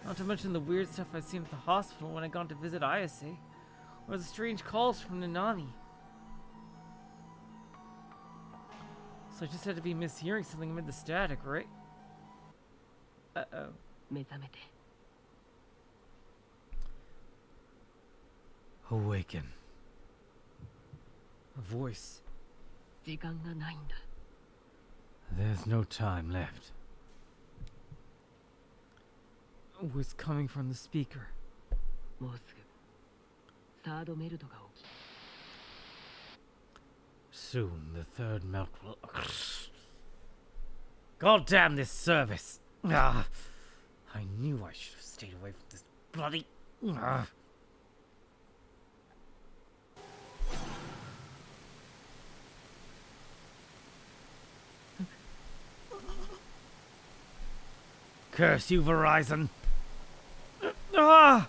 Not to mention the weird stuff I'd seen at the hospital when I'd gone to visit Ayase, or the strange calls from Nanami. So I just had to be mishearing something amid the static, right? Uh-oh. 目覚めて Awaken. A voice. 時間がないんだ There's no time left. A voice coming from the speaker. もうすぐサードメルトが起き Soon the third melt will... God damn this service! Ah, I knew I should have stayed away from this bloody... Ah. Curse you, Verizon! Ah!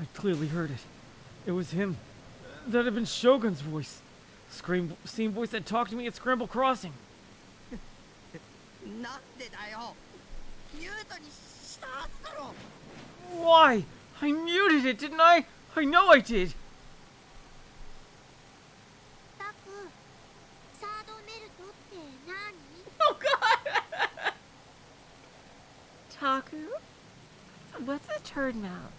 I clearly heard it. It was him. That had been Shogun's voice. Same voice that talked to me at Scramble Crossing. なんでだよミュートにしたはずだろ Why? I muted it, didn't I? I know I did. タクサードメルトって何？ Oh god! Taku? What's a turd mouth?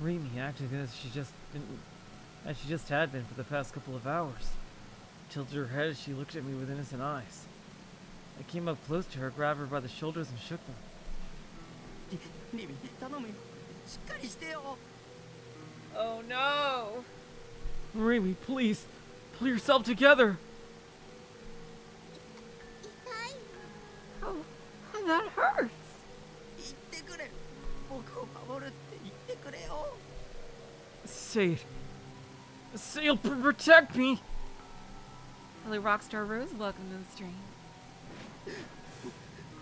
Remy acted as she just had been for the past couple of hours. Tilted her head as she looked at me with innocent eyes. I came up close to her, grabbed her by the shoulders, and shook them. リミ頼むよしっかりしてよ Oh no! Remy, please, pull yourself together. 痛いの Oh, that hurts. 言ってくれ僕を守るって言ってくれよ Say it. Say you'll protect me. Hello, Rockstar Rose. Welcome to the stream.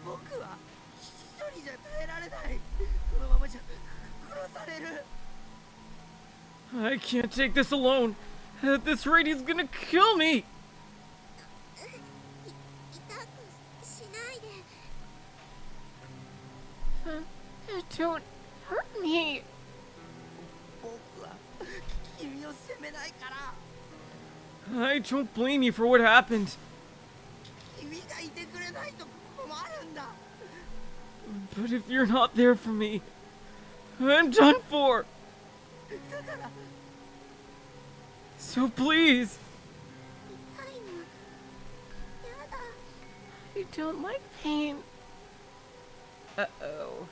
僕は一人じゃ耐えられないこのままじゃ殺される I can't take this alone. At this rate, he's gonna kill me. 痛くしないで Don't hurt me. 僕は君を責めないから I don't blame you for what happened. 君がいてくれないと困るんだ But if you're not there for me, I'm done for. だから So please. 痛いのやだ I don't like pain. Uh-oh.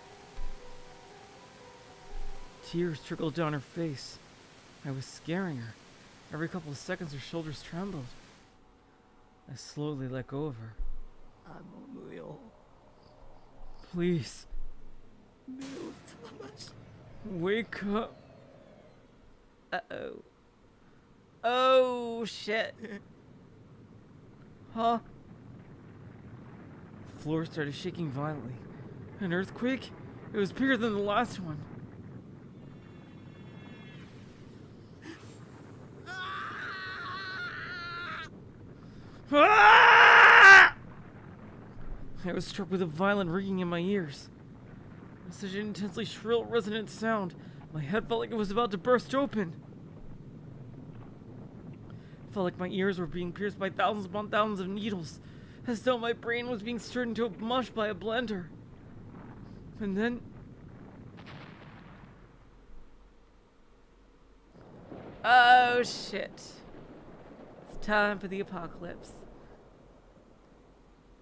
Tears trickled down her face. I was scaring her. Every couple of seconds, her shoulders trembled. I slowly let go of her. 頼むよ Please, 目を覚まし wake up. Uh-oh. Oh, shit. Huh? The floor started shaking violently. An earthquake? It was bigger than the last one. Ah! I was struck with a violent ringing in my ears. It was such an intensely shrill, resonant sound. My head felt like it was about to burst open. It felt like my ears were being pierced by thousands upon thousands of needles, as though my brain was being stirred into a mush by a blender. And then... Oh, shit. It's time for the apocalypse.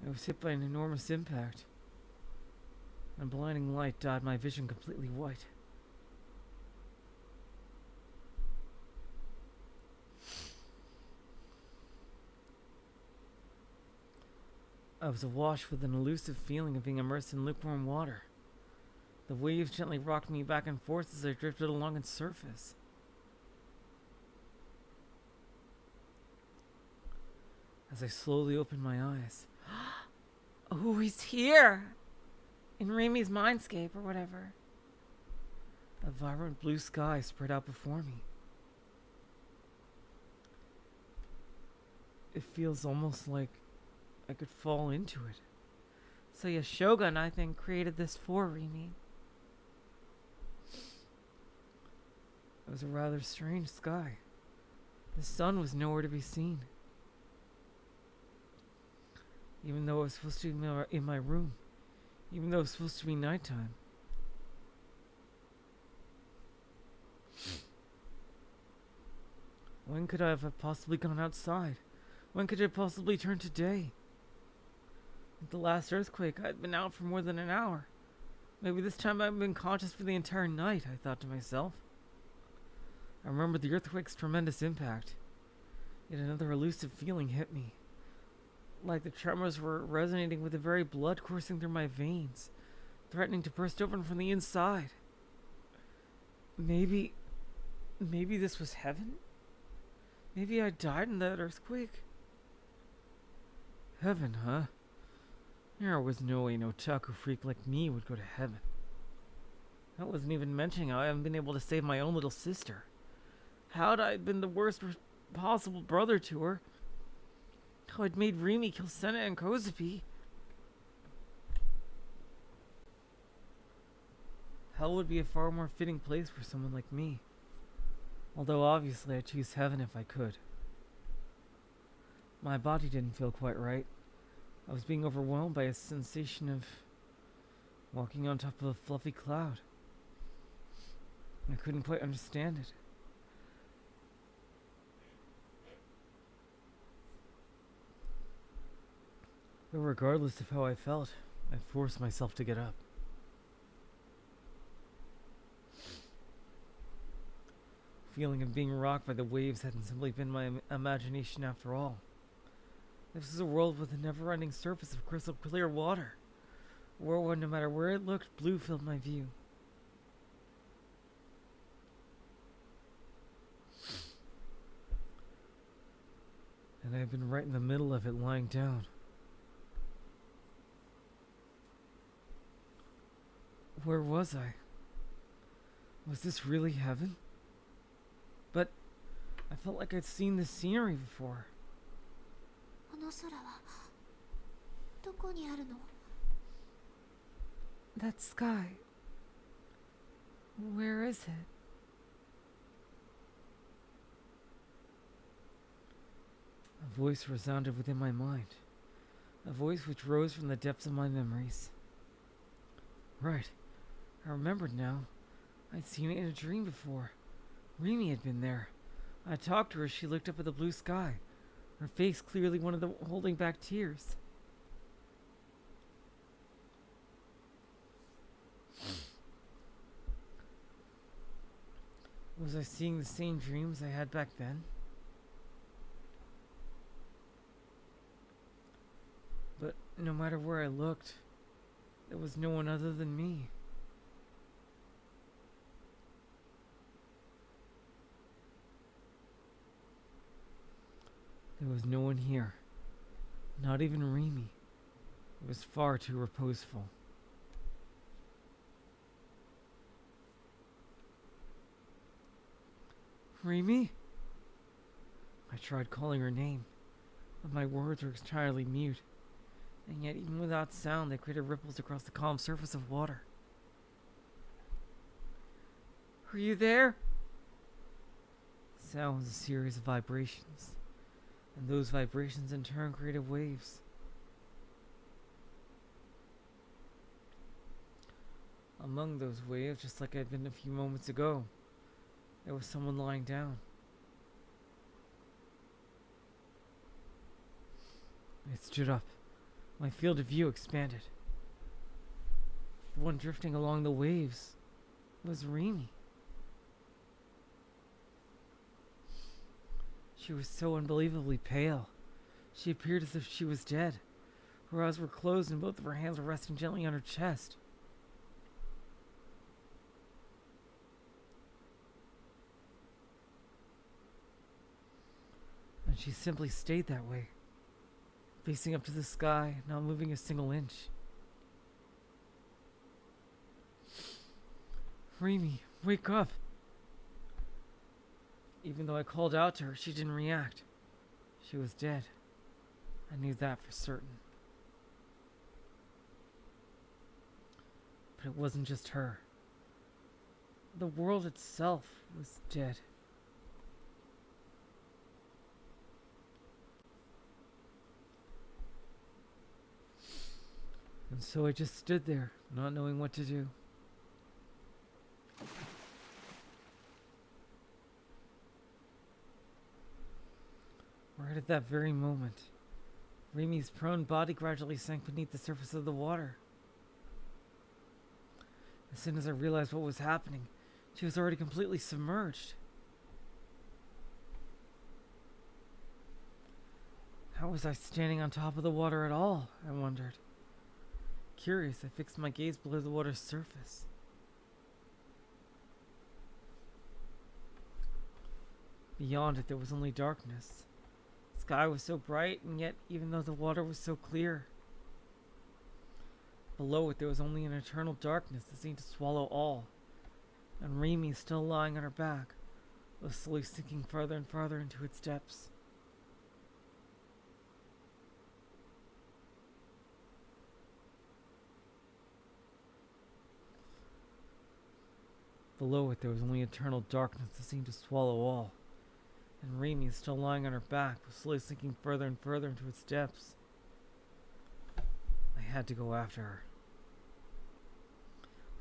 I was hit by an enormous impact. A blinding light dyed my vision completely white. I was awash with an elusive feeling of being immersed in lukewarm water. The waves gently rocked me back and forth as I drifted along its surface. As I slowly opened my eyes, Oh, he's here! In Remy's mindscape or whatever. a vibrant blue sky spread out before me. It feels almost like I could fall into it. So yeah, Shogun, I think, created this for Remy. It was a rather strange sky. The sun was nowhere to be seen. Even though it was supposed to be in my room. Even though it was supposed to be nighttime. When could I have possibly gone outside? When could it possibly turn to day? At the last earthquake, I had been out for more than an hour. Maybe this time I've been conscious for the entire night, I thought to myself. I remembered the earthquake's tremendous impact. Yet another elusive feeling hit me. Like the tremors were resonating with the very blood coursing through my veins, threatening to burst open from the inside. Maybe this was heaven? Maybe I died in that earthquake? Heaven, huh? There was no way no otaku freak like me would go to heaven. That wasn't even mentioning how I haven't been able to save my own little sister. How'd I been the worst possible brother to her? How I'd made Remy kill Sena and Kozupii. Hell would be a far more fitting place for someone like me. Although obviously I'd choose heaven if I could. My body didn't feel quite right. I was being overwhelmed by a sensation of walking on top of a fluffy cloud. I couldn't quite understand it. But regardless of how I felt, I forced myself to get up. Feeling of being rocked by the waves hadn't simply been my imagination after all. This was a world with a never-ending surface of crystal clear water. A world where no matter where it looked, blue filled my view. And I had been right in the middle of it, lying down. Where was I? Was this really heaven? But I felt like I'd seen this scenery before. あの空はどこにあるの？ That sky. Where is it? A voice resounded within my mind. A voice which rose from the depths of my memories. Right. I remembered now. I'd seen it in a dream before. Remy had been there. I talked to her as she looked up at the blue sky, her face clearly one of the holding back tears. Was I seeing the same dreams I had back then? But no matter where I looked, there was no one other than me. There was no one here. Not even Remy. It was far too reposeful. Remy? I tried calling her name, but my words were entirely mute, and yet even without sound they created ripples across the calm surface of water. Are you there? Sound was a series of vibrations, and those vibrations in turn created waves. Among those waves, just like I'd been a few moments ago, there was someone lying down. I stood up. My field of view expanded. The one drifting along the waves was Remy. She was so unbelievably pale. She appeared as if she was dead. Her eyes were closed and both of her hands were resting gently on her chest. And she simply stayed that way, facing up to the sky, not moving a single inch. Remy, wake up! Even though I called out to her, she didn't react. She was dead. I knew that for certain. But it wasn't just her. The world itself was dead. And so I just stood there, not knowing what to do. Right at that very moment, Remy's prone body gradually sank beneath the surface of the water. As soon as I realized what was happening, she was already completely submerged. How was I standing on top of the water at all? I wondered. Curious, I fixed my gaze below the water's surface. Beyond it, there was only darkness. The sky was so bright, and yet, even though the water was so clear, below it there was only an eternal darkness that seemed to swallow all. And Remy, still lying on her back, was slowly sinking farther and farther into its depths. Below it there was only eternal darkness that seemed to swallow all. And Remy, still lying on her back, was slowly sinking further and further into its depths. I had to go after her.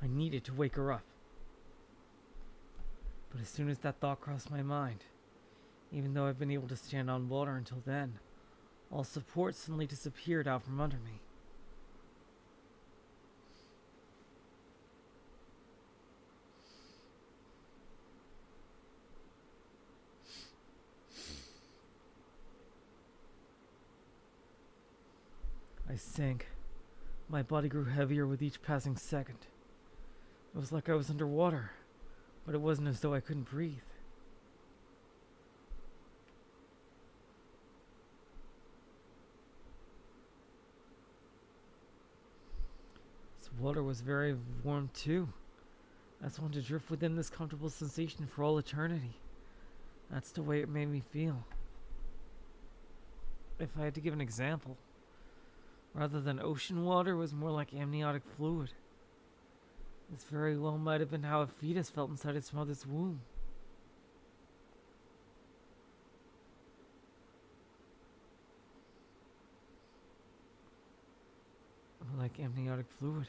I needed to wake her up. But as soon as that thought crossed my mind, even though I've been able to stand on water until then, all support suddenly disappeared out from under me. I sank. My body grew heavier with each passing second. It was like I was underwater, but it wasn't as though I couldn't breathe. This water was very warm too. I just wanted to drift within this comfortable sensation for all eternity. That's the way it made me feel. If I had to give an example, rather than ocean water, it was more like amniotic fluid. This very well might have been how a fetus felt inside its mother's womb. Like amniotic fluid.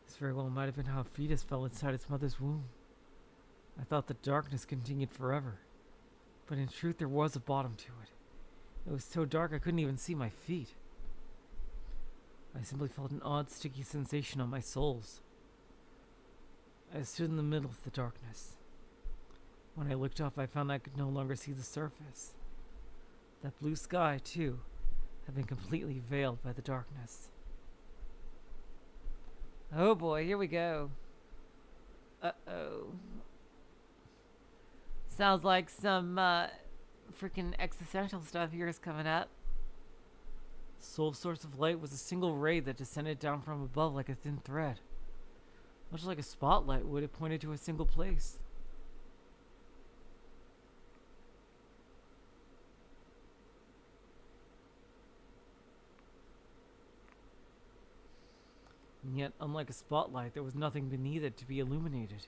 This very well might have been how a fetus felt inside its mother's womb. I thought the darkness continued forever, but in truth there was a bottom to it. It was so dark I couldn't even see my feet. I simply felt an odd sticky sensation on my soles. I stood in the middle of the darkness. When I looked up, I found I could no longer see the surface. That blue sky, too, had been completely veiled by the darkness. Oh boy, here we go. Uh-oh. Sounds like some freaking existential stuff here is coming up. The sole source of light was a single ray that descended down from above like a thin thread. Much like a spotlight would, it pointed to a single place. And yet, unlike a spotlight, there was nothing beneath it to be illuminated.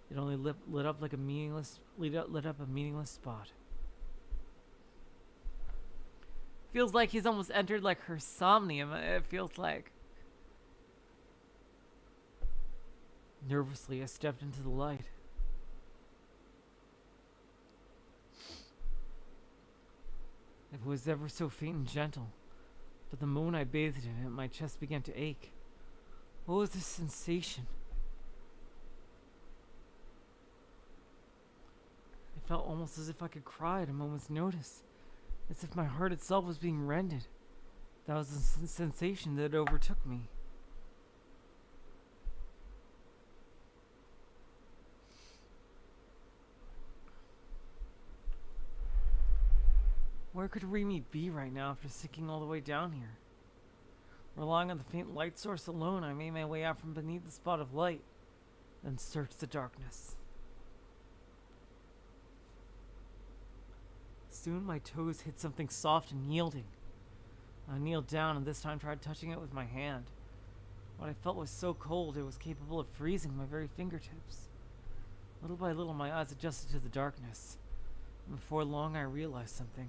It only lit up a meaningless spot. Feels like he's almost entered like her somnium, it feels like. Nervously, I stepped into the light. It was ever so faint and gentle, but the moment I bathed in it, my chest began to ache. What was this sensation? I felt almost as if I could cry at a moment's notice, as if my heart itself was being rended. That was the sensation that overtook me. Where could Remy be right now after sinking all the way down here? Relying on the faint light source alone, I made my way out from beneath the spot of light, then searched the darkness. Soon my toes hit something soft and yielding. I kneeled down and this time tried touching it with my hand. What I felt was so cold it was capable of freezing my very fingertips. Little by little my eyes adjusted to the darkness, and before long I realized something.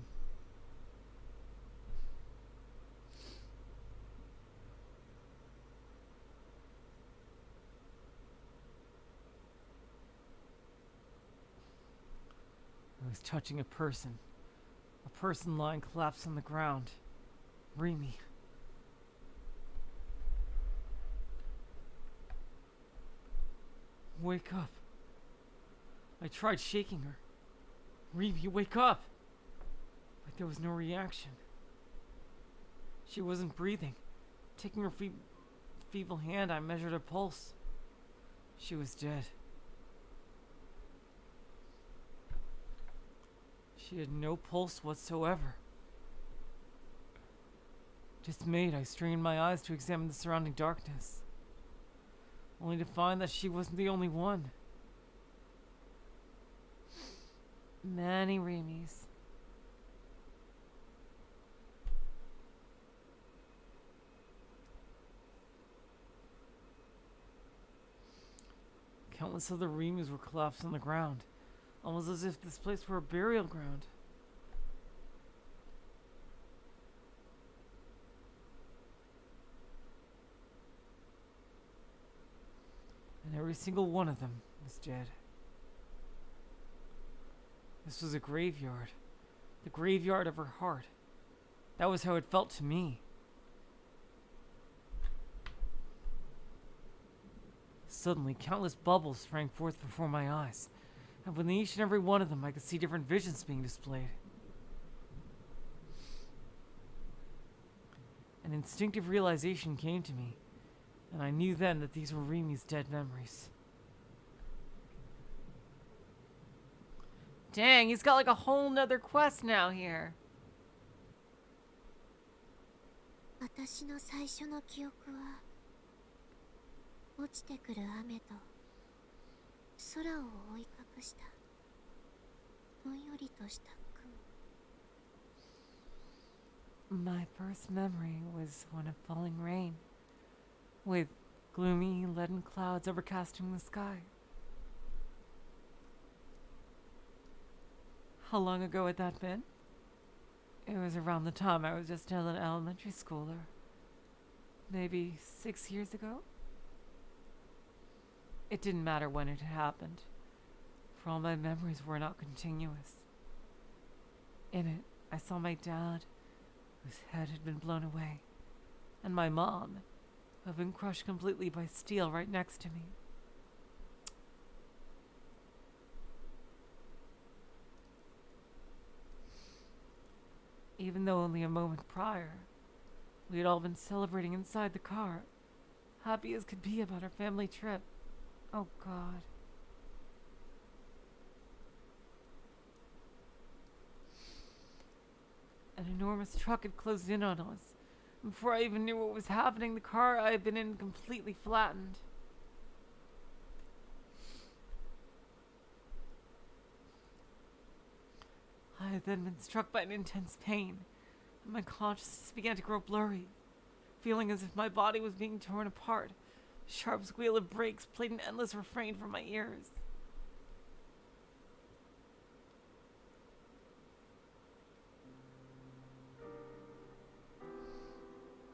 I was touching a person lying collapsed on the ground. Remy. Wake up. I tried shaking her. Remy, wake up! But there was no reaction. She wasn't breathing. Taking her feeble hand, I measured her pulse. She was dead. She had no pulse whatsoever. Dismayed, I strained my eyes to examine the surrounding darkness, only to find that she wasn't the only one. Many Remys. Countless other Remys were collapsed on the ground, almost as if this place were a burial ground. And every single one of them was dead. This was a graveyard. The graveyard of her heart. That was how it felt to me. Suddenly, countless bubbles sprang forth before my eyes, and within each and every one of them I could see different visions being displayed. An instinctive realization came to me, and I knew then that these were Remy's dead memories. Dang, he's got like a whole nother quest now here. 私の最初の記憶は落ちてくる雨と空を覆い隠したどんよりとした雲。 My first memory was one of falling rain, with gloomy, leaden clouds overcasting the sky. How long ago had that been? It was around the time I was just still an elementary schooler. Maybe 6 years ago? It didn't matter when it had happened, for all my memories were not continuous. In it, I saw my dad, whose head had been blown away, and my mom, who had been crushed completely by steel right next to me. Even though only a moment prior, we had all been celebrating inside the car, happy as could be about our family trip. Oh God. An enormous truck had closed in on us. Before I even knew what was happening, the car I had been in completely flattened. I had then been struck by an intense pain, and my consciousness began to grow blurry, feeling as if my body was being torn apart. A sharp squeal of brakes played an endless refrain from my ears.「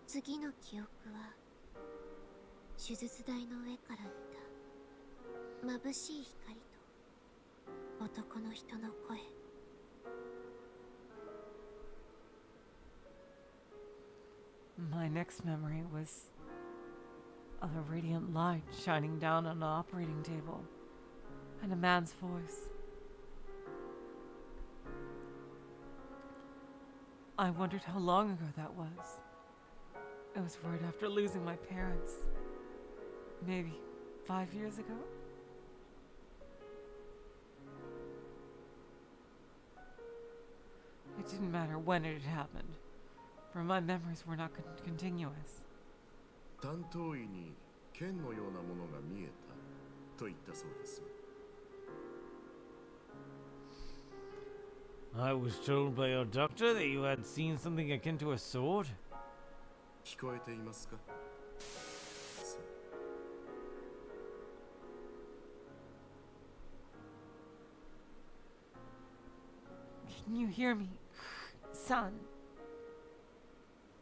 次の記憶は手術台の上から見た眩しい光と男の人の声。 My next memory was of a radiant light shining down on an operating table, and a man's voice. I wondered how long ago that was, It was right after losing my parents. Maybe 5 years ago? It didn't matter when it had happened, for my memories were not continuous. 担当医に剣のようなものが見えたと言ったそうです。 I was told by your doctor that you had seen something akin to a sword. 聞こえていますか? Can you hear me, son?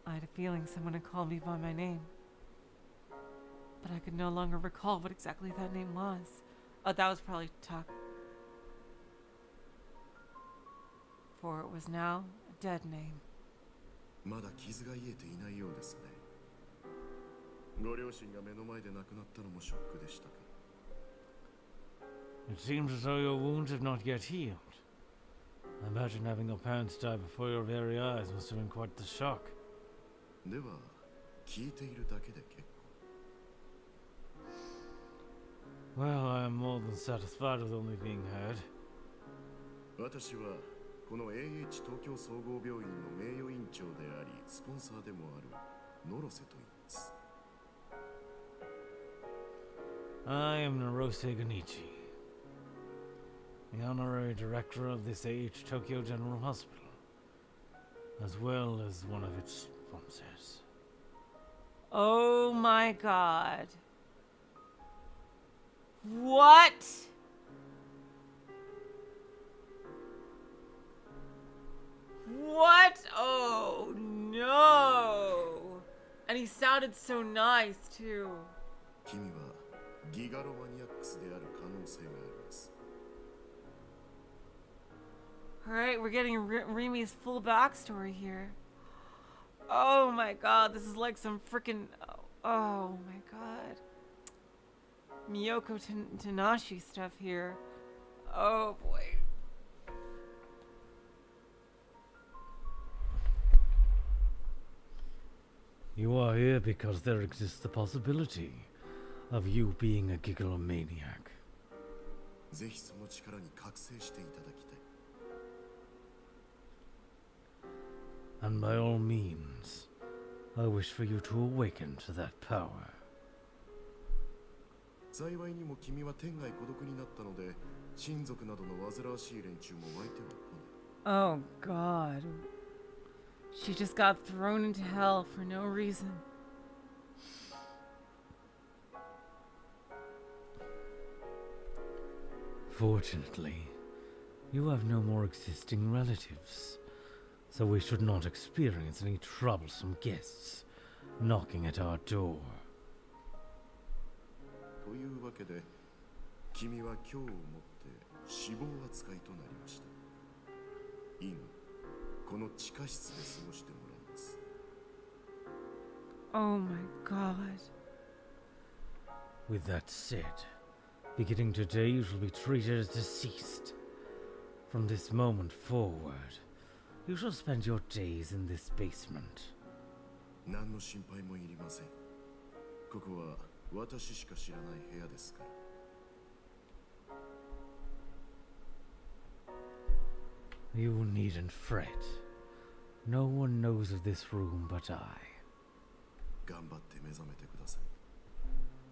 I had a feeling someone had called me by my name, but I could no longer recall what exactly that name was. Oh, that was probably Tuck. For it was now a dead name. まだ傷が癒えていないようですね。ご両親が目の前で亡くなったのもショックでしたか? It seems as though your wounds have not yet healed. I imagine having your parents die before your very eyes must have been quite the shock. では、聞いているだけで結構。 Well, I am more than satisfied with only being heard. 私はこの AH 東京総合病院の名誉院長でありスポンサーでもある野呂瀬と言います。 I am Narose Gonichi, the honorary director of this AH Tokyo General Hospital, as well as one of its sponsors. Oh my god. What? What? Oh no. And he sounded so nice too. 君はギガロマニアックスである可能性があります。 Alright, we're getting Remi's full backstory here. Oh my god, this is like some freaking... Oh my god. Miyoko Tanashi stuff here. Oh boy. You are here because there exists the possibility of you being a gigalomaniac. ぜひその力に覚醒していただきたい。 And by all means, I wish for you to awaken to that power. 幸いにも君は天涯孤独になったので、親族などの煩わしい連中も湧いては来ない。 Oh god. She just got thrown into hell for no reason. Fortunately, you have no more existing relatives, so we should not experience any troublesome guests knocking at our door. というわけで、君は今日をもって死亡扱いとなりました。いいの、この地下室で過ごしてもらいます。 Oh my god. With that said, beginning today you shall be treated as deceased. From this moment forward, you shall spend your days in this basement. 何の心配もいりません。ここは私しか知らない部屋ですから。 You needn't fret. No one knows of this room but I. 頑張って目覚めてください。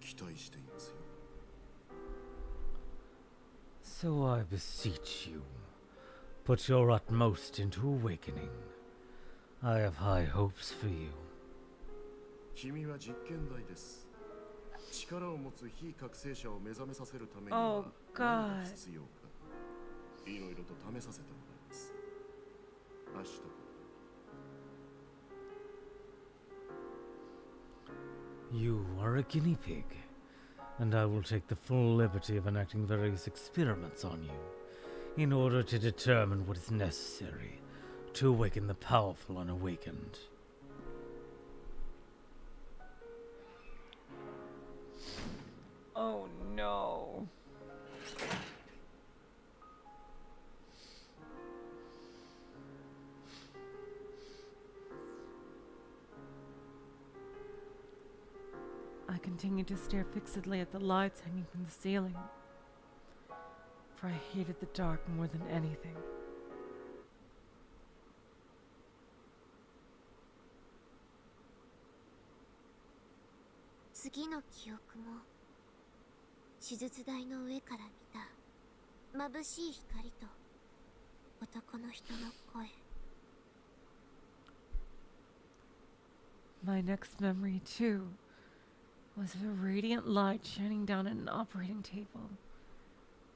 期待していますよ。 So I beseech you, put your utmost into awakening. I have high hopes for you. 君は実験台です。力を持つ非覚醒者を目覚めさせるために Oh は God. 何が必要か、いろいろと試させてもらいます。明日から。 You are a guinea pig, and I will take the full liberty of enacting various experiments on you, in order to determine what is necessary to awaken the powerful unawakened. Oh no. continued to stare fixedly at the lights hanging from the ceiling, for I hated the dark more than anything. Next の記憶も手術台の上から見た眩しい光と男の人の声。 My next memory, too, was of a radiant light shining down at an operating table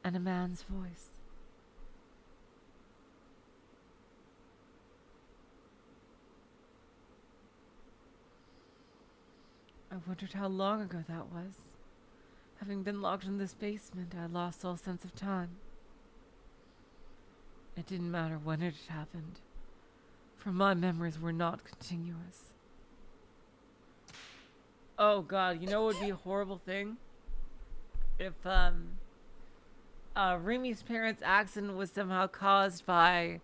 and a man's voice. I wondered how long ago that was. Having been locked in this basement, I lost all sense of time. It didn't matter when it had happened, for my memories were not continuous. Oh god, you know what would be a horrible thing? If, Rimi's parents' accident was somehow caused by,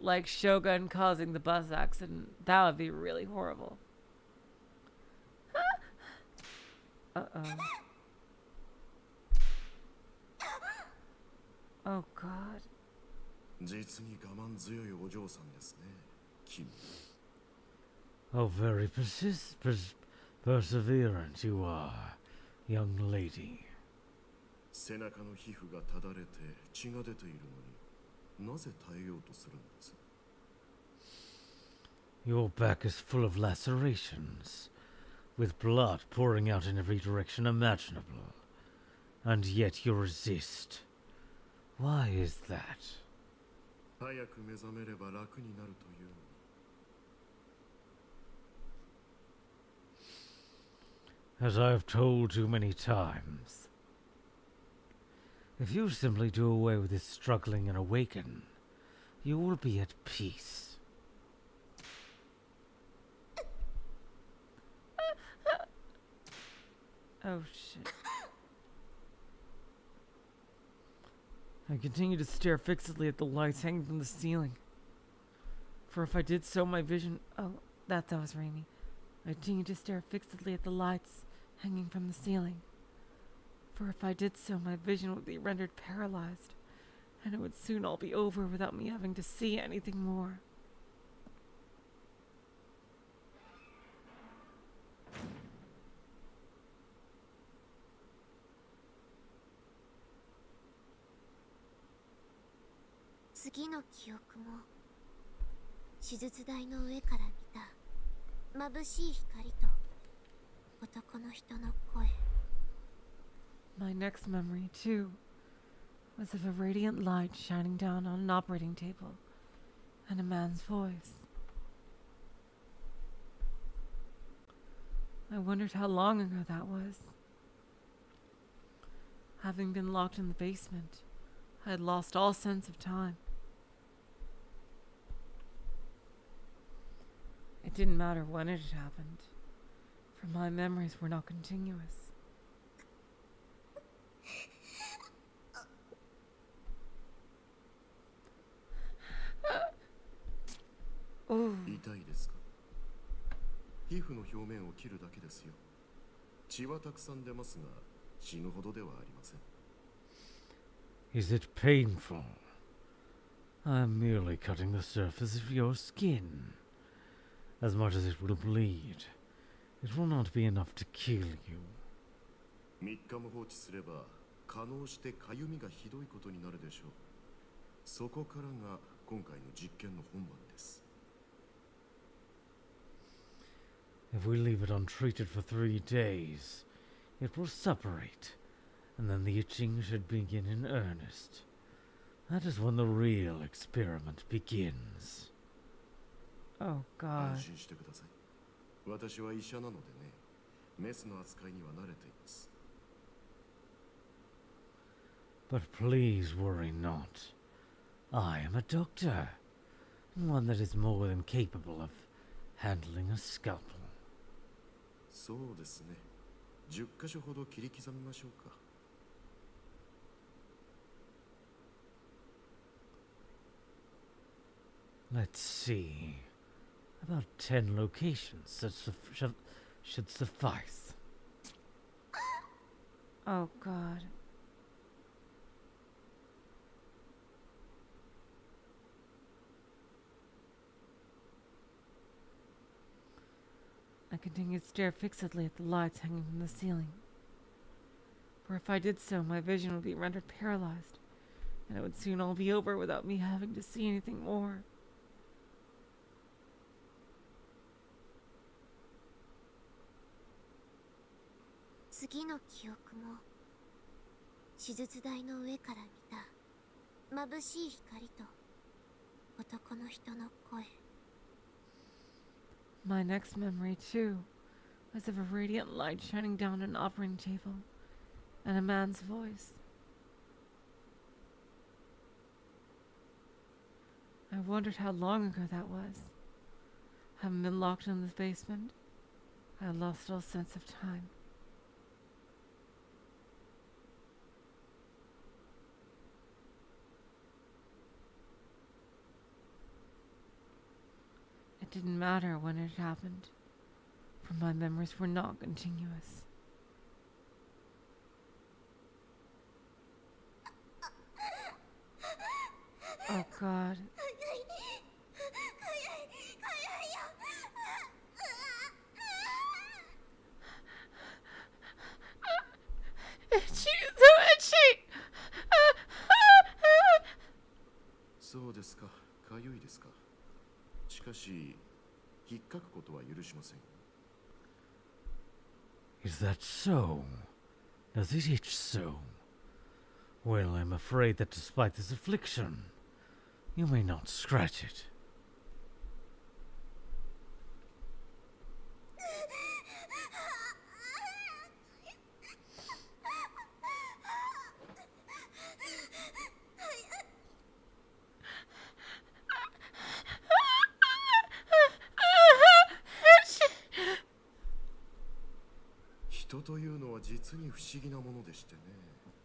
like, Shogun causing the bus accident. That would be really horrible. Uh-oh. Oh god. 実に我慢強いお嬢さんですね、君。 Oh, very perseverant you are, young lady. 背中の皮膚がただれて血が出ているのになぜ耐えようとするんです？ Your back is full of lacerations, with blood pouring out in every direction imaginable, and yet you resist. Why is that? 早く目覚めれば楽になるというのに。 As I have told you many times, if you simply do away with this struggling and awaken, you will be at peace. Oh shit. I continued to stare fixedly at the lights hanging from the ceiling. For if I did so, my vision... Oh, that was Remy. I continued to stare fixedly at the lights hanging from the ceiling. For if I did so, my vision would be rendered paralyzed, and it would soon all be over without me having to see anything more. Next の記憶も手術台の上から見た眩しい光と男の人の声。 My next memory, too, was of a radiant light shining down on an operating table and a man's voice. I wondered how long ago that was. Having been locked in the basement, I had lost all sense of time. It didn't matter when it had happened, for my memories were not continuous. Ooh. 痛いですか？皮膚の表面を切るだけですよ。血はたくさん出ますが、死ぬほどではありません。 Is it painful? I am merely cutting the surface of your skin. As much as it will bleed, it will not be enough to kill you. 3日も放置すれば、可能してかゆみがひどいことになるでしょう。そこからが今回の実験の本番です。 If we leave it untreated for 3 days, it will suppurate, and then the itching should begin in earnest. That is when the real experiment begins. Oh 安 god. 心してください。私は医者なのでね、メスの扱いには慣れています。 But please worry not. I am a doctor, one that is more than capable of handling a scalpel. そうですね。10箇所ほど切り刻みましょうか。 Let's see. About 10 locations should suffice. Oh god. I continued to stare fixedly at the lights hanging from the ceiling. For if I did so, my vision would be rendered paralyzed, and it would soon all be over without me having to see anything more.次の記憶も手術台の上から見た眩しい光と男の人の声。 My next memory, too, was of a radiant light shining down an operating table, and a man's voice. I wondered how long ago that was. Having been locked in the basement, I had lost all sense of time. It didn't matter when it happened, for my memories were not continuous. Oh god. Itchy, so itchy! そうですか。かゆいですか。しかし、引っかくことは許しません。Is that so? Does it itch so? Well, I'm afraid that despite this affliction, you may not scratch it.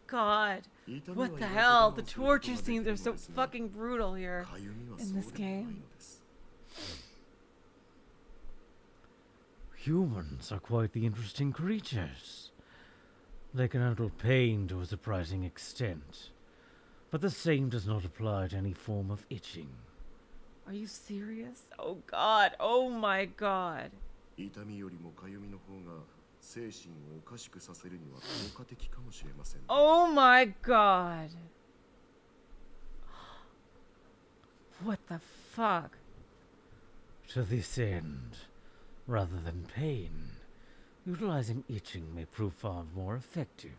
God, what the hell? The torture scenes are so fucking brutal here in this game. Humans are quite the interesting creatures. They can handle pain to a surprising extent, but the same does not apply to any form of itching. Are you serious? Oh god, oh my god. 痛みよりもかゆみの方が精神をおかしくさせるには効果的かもしれません。Oh my god. What the fuck? To this end, rather than pain, utilizing itching may prove far more effective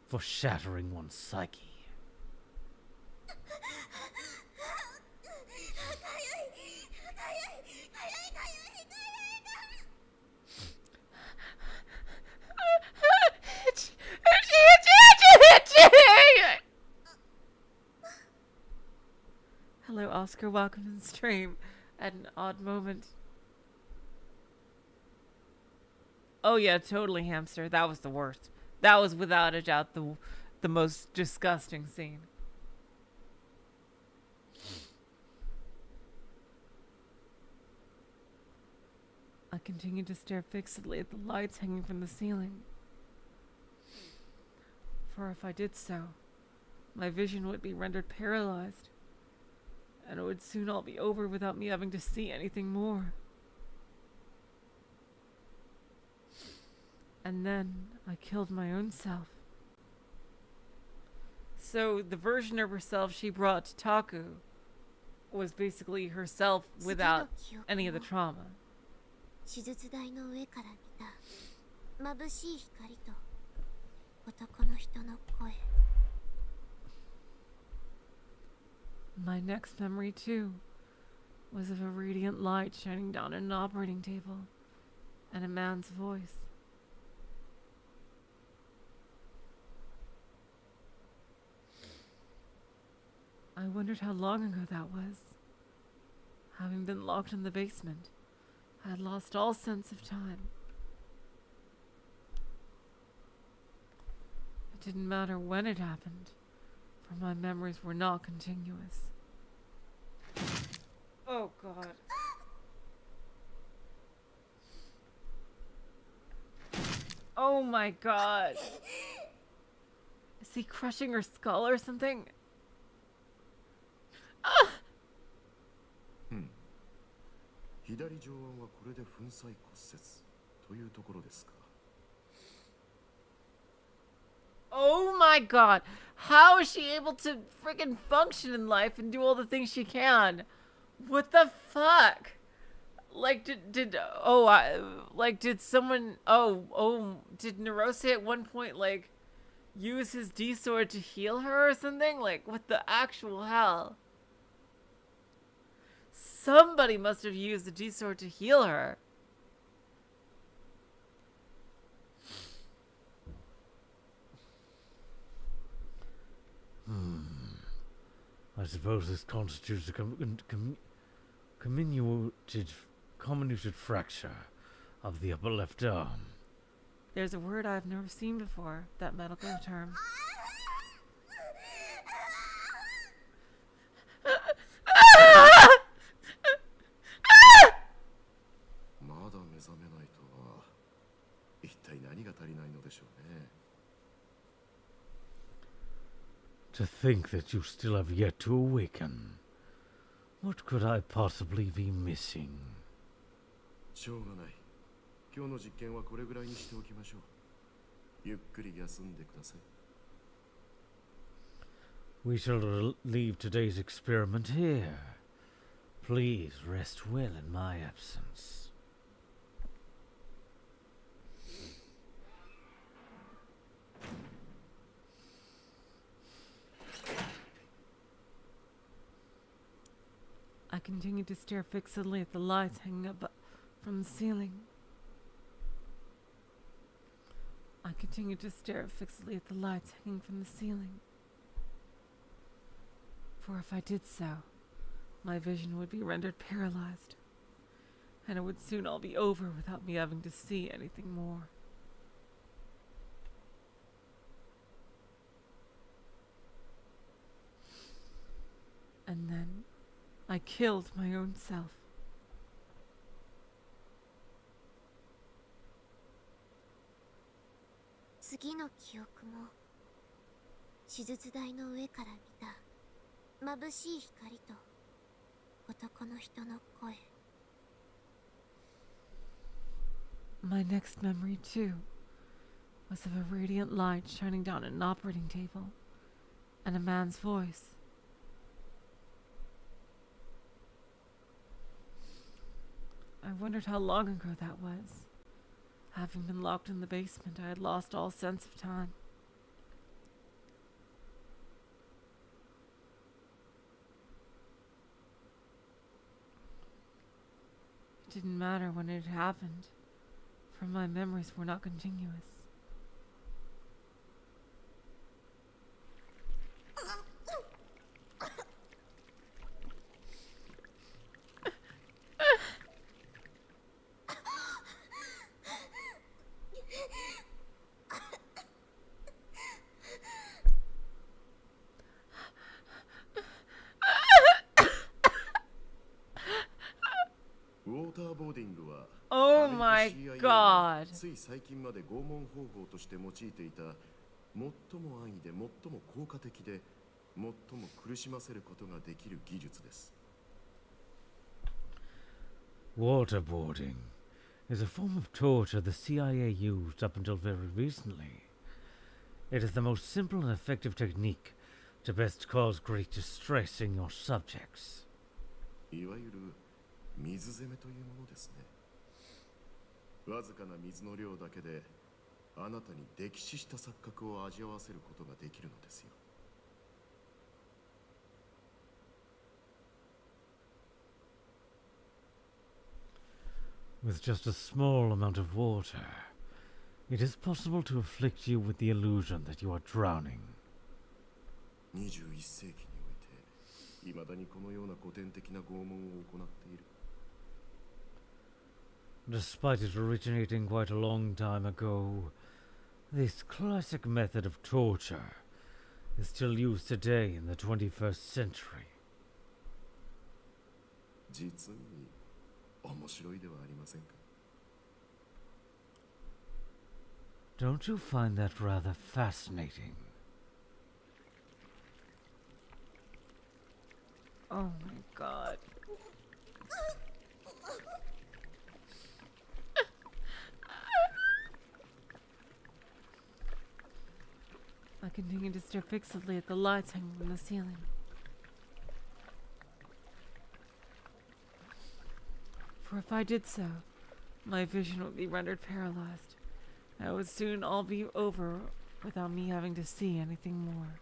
for shattering one's psyche. Hello, Oscar. Welcome to the stream at an odd moment. Oh yeah, totally, hamster. That was the worst. That was without a doubt the most disgusting scene. I continued to stare fixedly at the lights hanging from the ceiling. For if I did so, my vision would be rendered paralyzed, and it would soon all be over without me having to see anything more. And then I killed my own self. So the version of herself she brought to Taku was basically herself without any of the trauma. 手術台の上から見た眩しい光と男の人の声。 My next memory, too, was of a radiant light shining down an operating table, and a man's voice. I wondered how long ago that was. Having been locked in the basement, I had lost all sense of time. It didn't matter when it happened, for my memories were not continuous. Oh god. Oh my god. he crushing her skull or something? 左上腕はこれで粉砕骨折というところですか。Oh my god. How is she able to freaking function in life and do all the things she can? What the fuck? Like, did someone, did Nerose at one point, like, use his D-sword to heal her or something? Like, what the actual hell? Somebody must have used the D-sword to heal her. I suppose this constitutes a comminuted fracture of the upper left arm. There's a word I've never seen before, that medical term. まだ目覚めないとは、一体何が足りないのでしょうね。To think that you still have yet to awaken. What could I possibly be missing? しょうがない。今日の実験はこれぐらいにしておきましょう。ゆっくり休んでください。We shall leave today's experiment here. Please rest well in my absence. I continued to stare fixedly at the lights hanging up from the ceiling. I continued to stare fixedly at the lights hanging from the ceiling. For if I did so, my vision would be rendered paralyzed, and it would soon all be over without me having to see anything more. And then I killed my own self. 次の記憶も手術台の上から見た眩しい光と男の人の声。 My next memory, too, was of a radiant light shining down an operating table, and a man's voice. I wondered how long ago that was. Having been locked in the basement, I had lost all sense of time. It didn't matter when it had happened, for my memories were not continuous. Oh my god. つい最近まで拷問方法として用いていた最も安易で最も効果的で最も苦しませることができる技術です。 Waterboarding is a form of torture the CIA used up until very recently. It is the most simple and effective technique to best cause great distress in your subjects. いわゆる水攻めというものですね。わずかな水の量だけであなたに溺死した錯覚を味わわせることができるのですよ。 With just a small amount of water, it is possible to afflict you with the illusion that you are drowning. 21世紀において、未だにこのような古典的な拷問を行っている。 Despite it originating quite a long time ago, this classic method of torture is still used today in the 21st century. 実に面白いではありませんか。 Don't you find that rather fascinating? Oh my god. I continued to stare fixedly at the lights hanging from the ceiling. For if I did so, my vision would be rendered paralyzed. And it would soon all be over without me having to see anything more.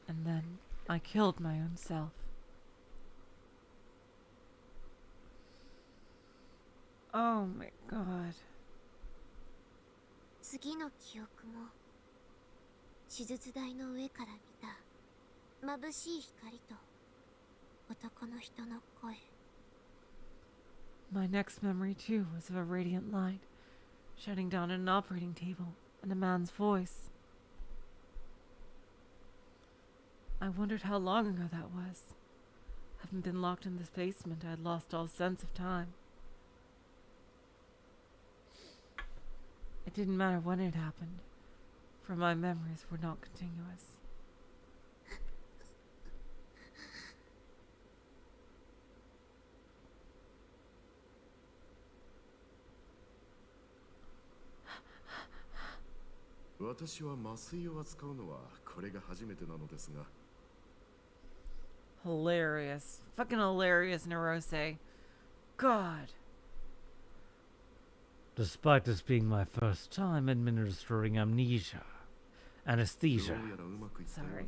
And then I killed my own self. Oh my god. 次の記憶も手術台の上から見た眩しい光と男の人の声。 My next memory, too, was of a radiant light shining down on an operating table and a man's voice. I wondered how long ago that was. Having been locked in this basement, I had lost all sense of time. It didn't matter when it happened, for my memories were not continuous. Hilarious. Fucking hilarious, Narose. God. Despite this being my first time administering anesthesia. Sorry.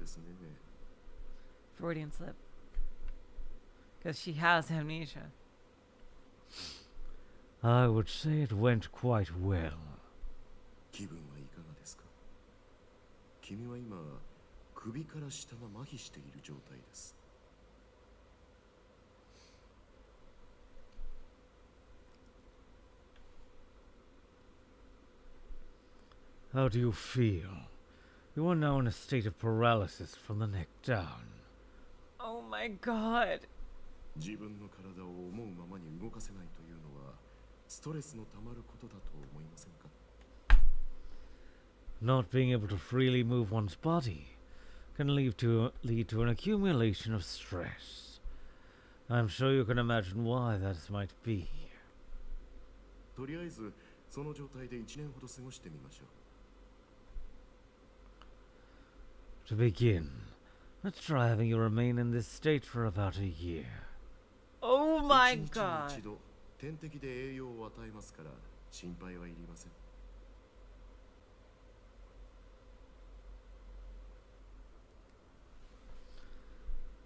Freudian slip. Because she has amnesia. I would say it went quite well. 気分はいかがですか？君は今首から下が麻痺している状態です。 How do you feel? You are now in a state of paralysis from the neck down. Oh my god. 自分の体を思うままに動かせないというのはストレスのたまることだと思いませんか？ Not being able to freely move one's body can lead to an accumulation of stress. I'm sure you can imagine why that might be. とりあえずその状態で1年ほど過ごしてみましょう。 To begin, let's try having you remain in this state for about a year. Oh my 一日に god. 一度点滴で栄養を与えますから心配はいりません。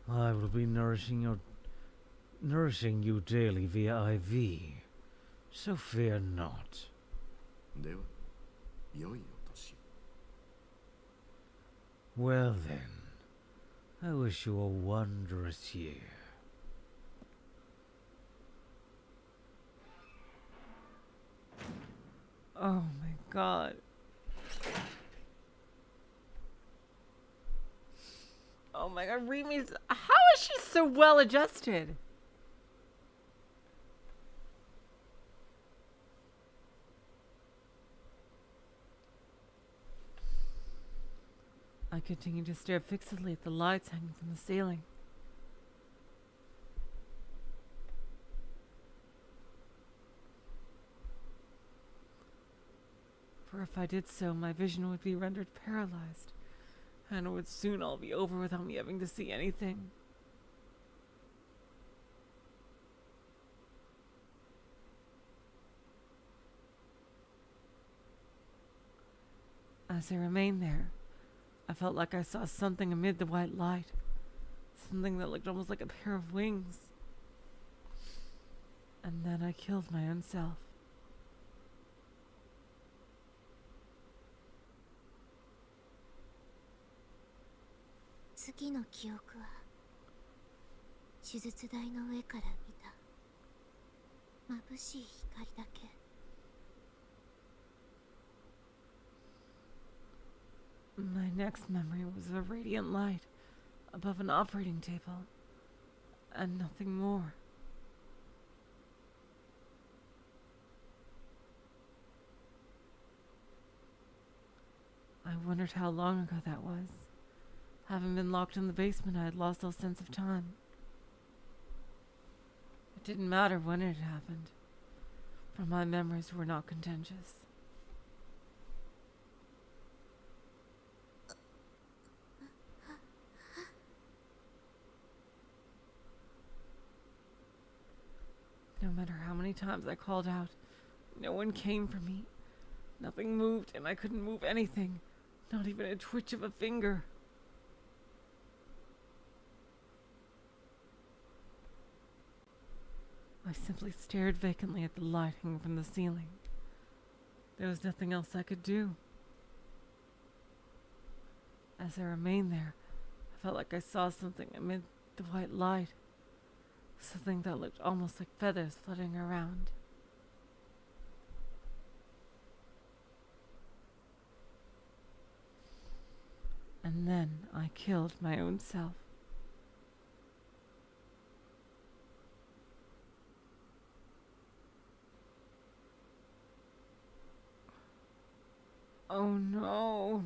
I will be nourishing you daily via IV, so fear not. では良いお年。 Well then, I wish you a wondrous year. Oh my god. Oh my god, Remi's... How is she so well adjusted? I continued to stare fixedly at the lights hanging from the ceiling. For if I did so, my vision would be rendered paralyzed, and it would soon all be over without me having to see anything. As I remained there, I felt like I saw something amid the white light. Something that looked almost like a pair of wings. And then I killed my own self. My next memory was of a radiant light above an operating table, and nothing more. I wondered how long ago that was. Having been locked in the basement, I had lost all sense of time. It didn't matter when it had happened, for my memories were not contentious. No matter how many times I called out, no one came for me. Nothing moved, and I couldn't move anything, not even a twitch of a finger. I simply stared vacantly at the light hanging from the ceiling. There was nothing else I could do. As I remained there, I felt like I saw something amid the white light. Something that looked almost like feathers fluttering around. And then I killed my own self. Oh no.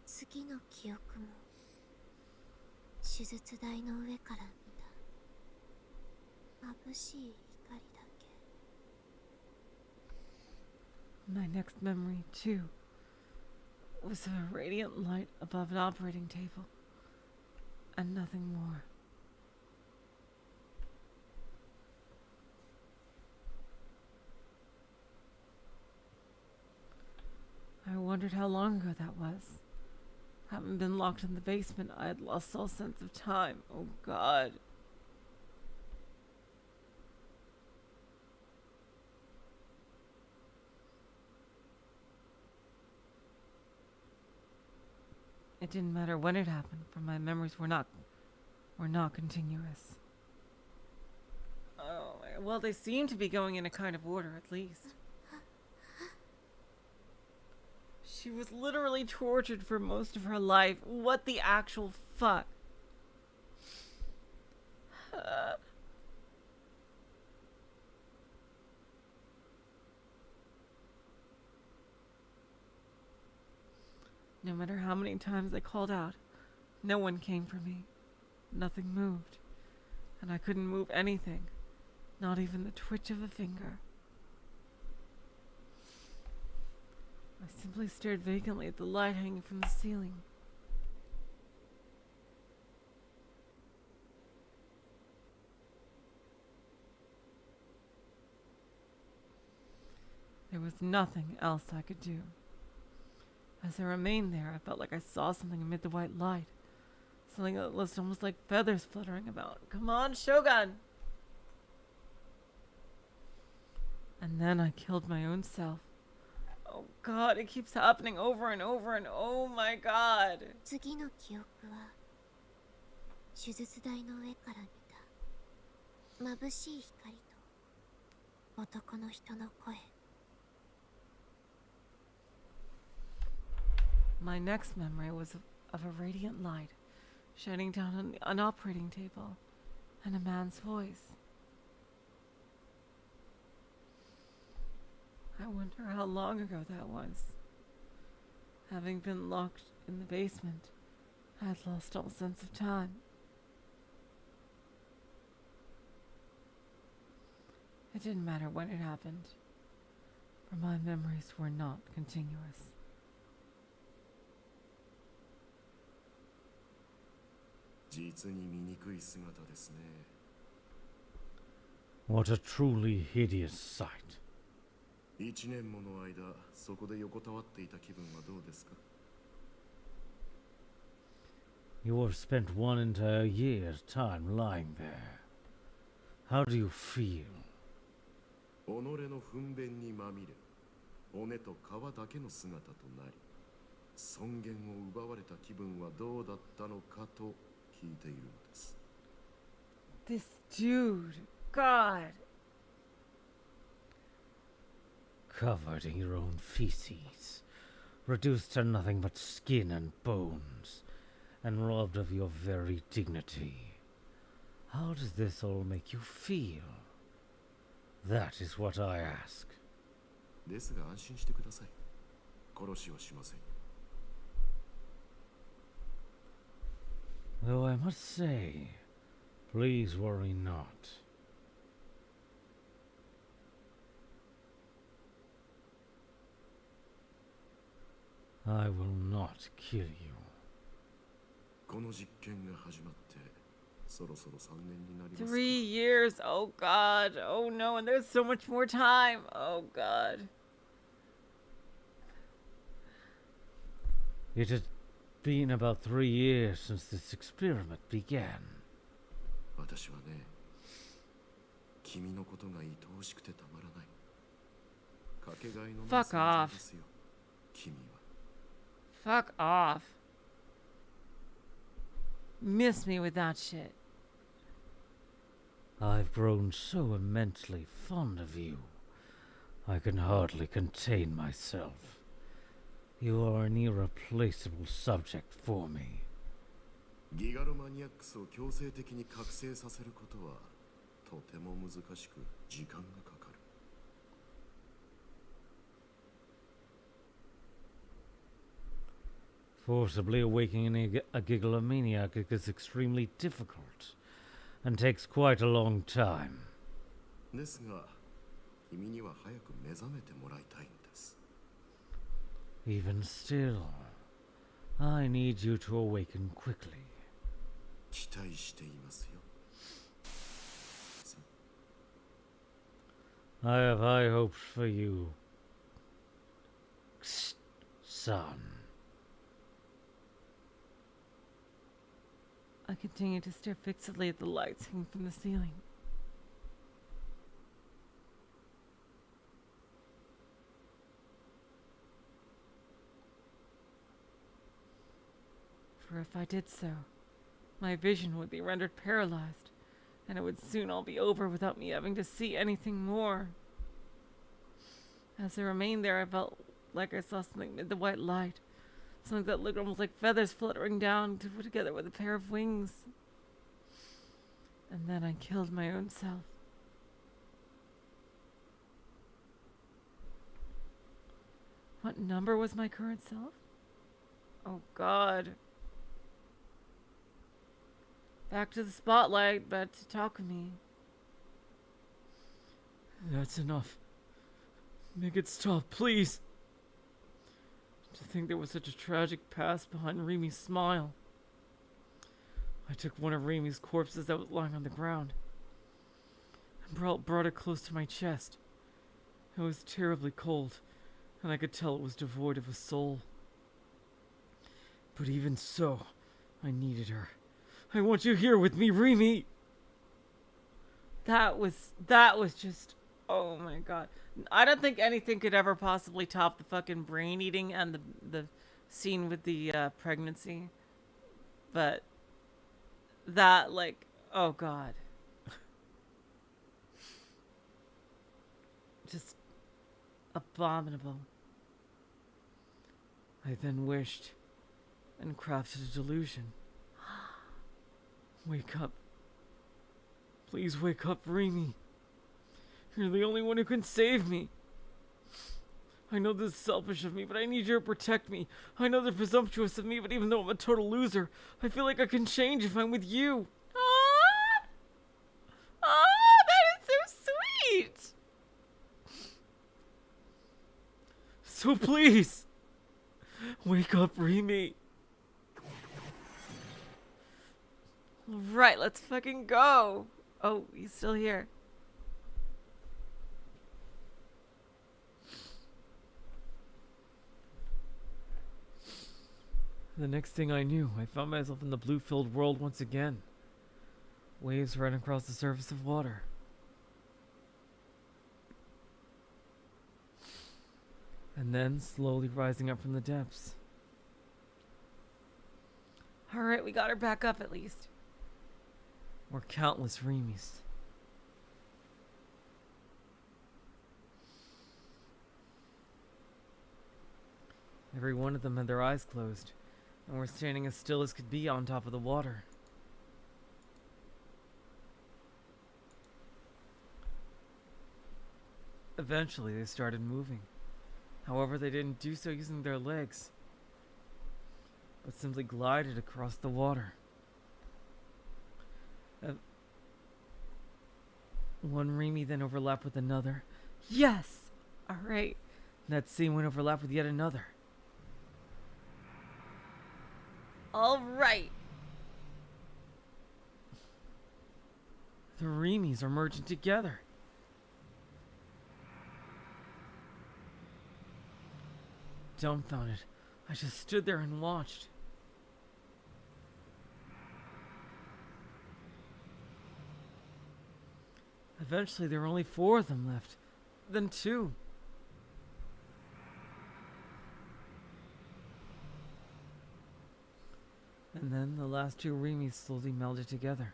次の記憶も手術台の上から見た眩しい光だけ。 My next memory, too, was of a radiant light above an operating table, and nothing more. I wondered how long ago that was. Having been locked in the basement, I had lost all sense of time. Oh God. It didn't matter when it happened, for my memories were not continuous. Oh, well, they seem to be going in a kind of order, at least. She was literally tortured for most of her life. What the actual fuck? No matter how many times I called out, no one came for me. Nothing moved. And I couldn't move anything. Not even the twitch of a finger. I simply stared vacantly at the light hanging from the ceiling. There was nothing else I could do. As I remained there, I felt like I saw something amid the white light. Something that looked almost like feathers fluttering about. Come on, Shogun! And then I killed my own self. Oh God, it keeps happening over and over and oh my God. 次の記憶は手術台の上から見た眩しい光と男の人の声。 My next memory was of a radiant light shining down on an operating table and a man's voice. I wonder how long ago that was. Having been locked in the basement, I had lost all sense of time. It didn't matter when it happened, for my memories were not continuous. What a truly hideous sight. 1年もの間、そこで横たわっていた気分はどうですか? You have spent one entire year's time lying there. How do you feel? 己の糞便にまみれ、骨と皮だけの姿となり、尊厳を奪われた気分はどうだったのかと聞いているのです。 This dude, God. Covered in your own feces, reduced to nothing but skin and bones, and robbed of your very dignity. How does this all make you feel? That is what I ask. ですが安心してください。殺しはしません。 Though I must say, please worry not. I will not kill you. この実験が始まってそろそろ3年になりますか。 3 years. Oh God. Oh no. And there's so much more time. Oh God. It has been about 3 years since this experiment began. 私はね、君のことが愛おしくてたまらない。かけがえのない Fuck 存 off. 在ですよ。君は。 Fuck off. Miss me with that shit. I've grown so immensely fond of you. I can hardly contain myself. You are an irreplaceable subject for me. ギガロマニアックスを強制的に覚醒させることはとても難しく時間がかかる。 Forcibly awakening a gigalomaniac is extremely difficult and takes quite a long time. ですが、君には早く目覚めてもらいたいんです。 Even still, I need you to awaken quickly. 期待していますよ。 I have high hopes for you, son. I continue to stare fixedly at the lights hanging from the ceiling. For if I did so, my vision would be rendered paralyzed, and it would soon all be over without me having to see anything more. As I remained there, I felt like I saw something amid the white light. Something that looked almost like feathers fluttering down to put together with a pair of wings. And then I killed my own self. What number was my current self? Oh God. Back to the spotlight, but to talk with me. That's enough. Make it stop, please. To think there was such a tragic past behind Remy's smile. I took one of Remy's corpses that was lying on the ground and brought it close to my chest. It was terribly cold, and I could tell it was devoid of a soul. But even so, I needed her. I want you here with me, Remy! That was just, oh my God. I don't think anything could ever possibly top the fucking brain eating and the scene with the pregnancy. But that, like, oh God. Just abominable. I then wished and crafted a delusion. Wake up. Please wake up, Remy. You're the only one who can save me. I know this is selfish of me, but I need you to protect me. I know they're presumptuous of me, but even though I'm a total loser, I feel like I can change if I'm with you. Aww! Oh, that is so sweet! So please, wake up, Remy. Right, let's fucking go. Oh, he's still here. The next thing I knew, I found myself in the blue-filled world once again. Waves ran across the surface of water. And then slowly rising up from the depths. Alright, we got her back up at least. Were countless Remys. Every one of them had their eyes closed, and were standing as still as could be on top of the water. Eventually, they started moving. However, they didn't do so using their legs, but simply glided across the water. One Remy then overlapped with another. Yes! Alright. That same one overlapped with yet another. Alright. The Remys are merging together. Dumbfounded, I just stood there and watched. Eventually, there were only 4 of them left. Then 2. And then the last 2 Remys slowly melded together.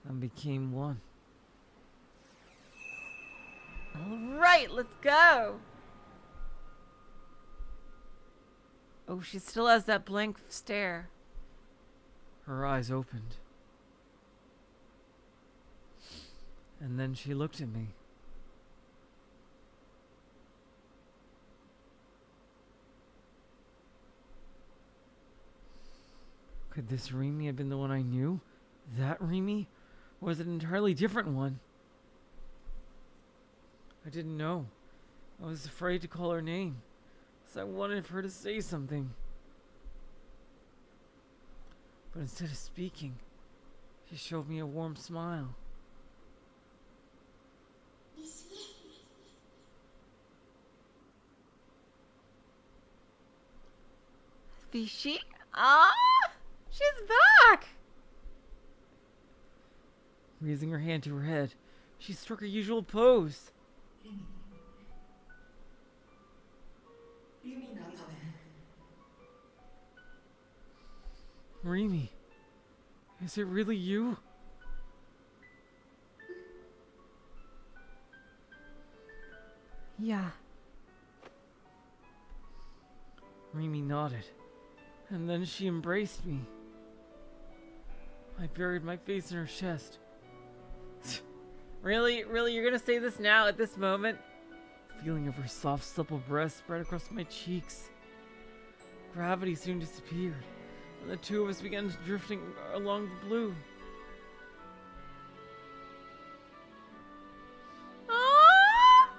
And became one. Alright, let's go! Oh, she still has that blank stare. Her eyes opened. And then she looked at me. Could this Remy have been the one I knew? That Remy? Or was it an entirely different one? I didn't know. I was afraid to call her name, so I wanted for her to say something. But instead of speaking, she showed me a warm smile. Vichy? Ah! She's back! Raising her hand to her head, she struck her usual pose. Remy, is it really you? Yeah. Remy nodded, and then she embraced me. I buried my face in her chest. Really? Really? You're gonna say this now at this moment? The feeling of her soft, supple breast spread across my cheeks. Gravity soon disappeared, and the 2 of us began drifting along the blue. Ah!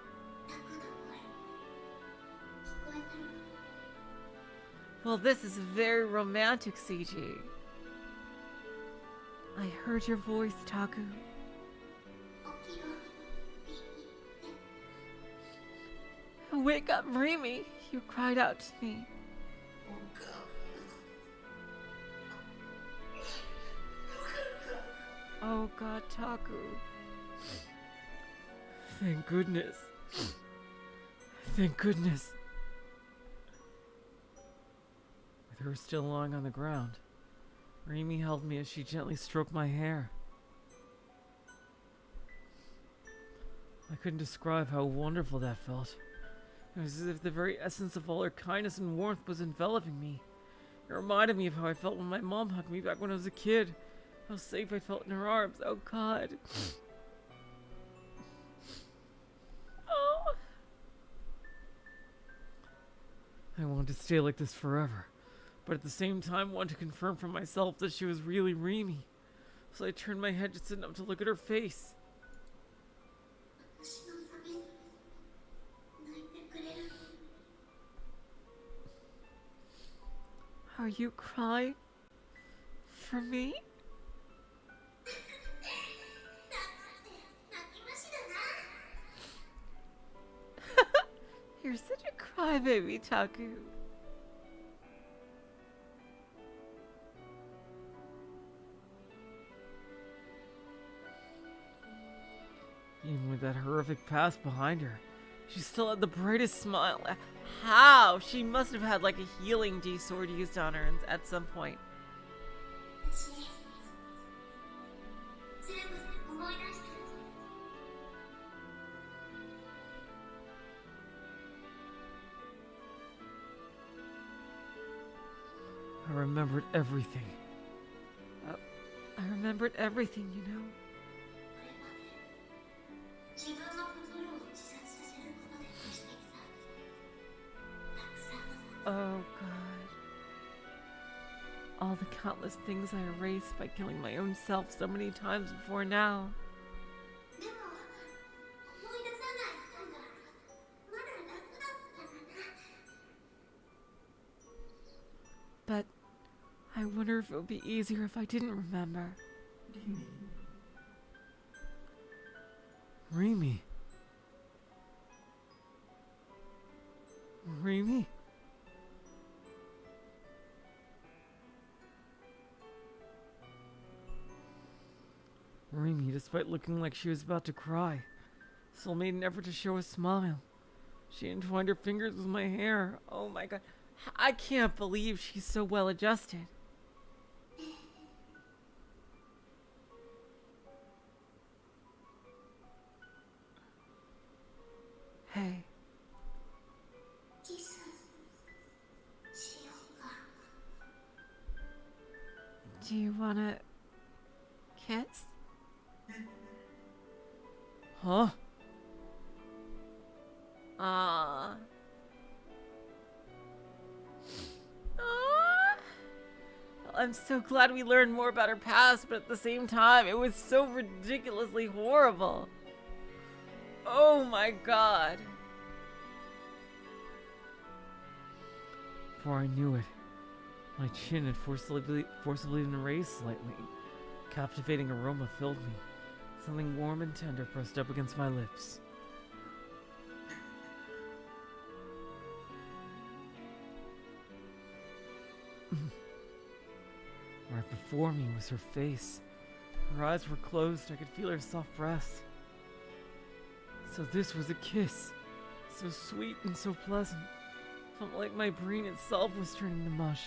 Well, this is very romantic, CG. I heard your voice, Taku. Wake up, Remy! You cried out to me. Oh God, Taku. Thank goodness. Thank goodness. With her still lying on the ground, Remy held me as she gently stroked my hair. I couldn't describe how wonderful that felt. It was as if the very essence of all her kindness and warmth was enveloping me. It reminded me of how I felt when my mom hugged me back when I was a kid. How safe I felt in her arms. Oh God. Oh. I wanted to stay like this forever, but at the same time wanted to confirm for myself that she was really Remy. So I turned my head just enough to look at her face. Are you crying? For me? You're such a crybaby, Taku. Even with that horrific past behind her, she still had the brightest smile. How? She must have had like a healing D-sword used on her at some point. I remembered everything. I remembered everything, you know. これまで自分の心を自殺させることで消してきたたくさんの Oh god. All the countless things I erased by killing my own self so many times before now. でも思い出さない方がまだ楽だったかな But I wonder if it would be easier if I didn't remember. Remy. Remy? Remy, despite looking like she was about to cry, still made an effort to show a smile. She entwined her fingers with my hair. Oh my god. I can't believe she's so well adjusted. Hey, キスしようか do you wanna kiss? Huh? Aww. I'm so glad we learned more about her past, but at the same time, it was so ridiculously horrible. Oh my god. Before I knew it, my chin had forcibly been raised slightly. Captivating aroma filled me. Something warm and tender pressed up against my lips. Right before me was her face. Her eyes were closed. I could feel her soft breath. So this was a kiss. So sweet and so pleasant. Felt like my brain itself was turning to mush.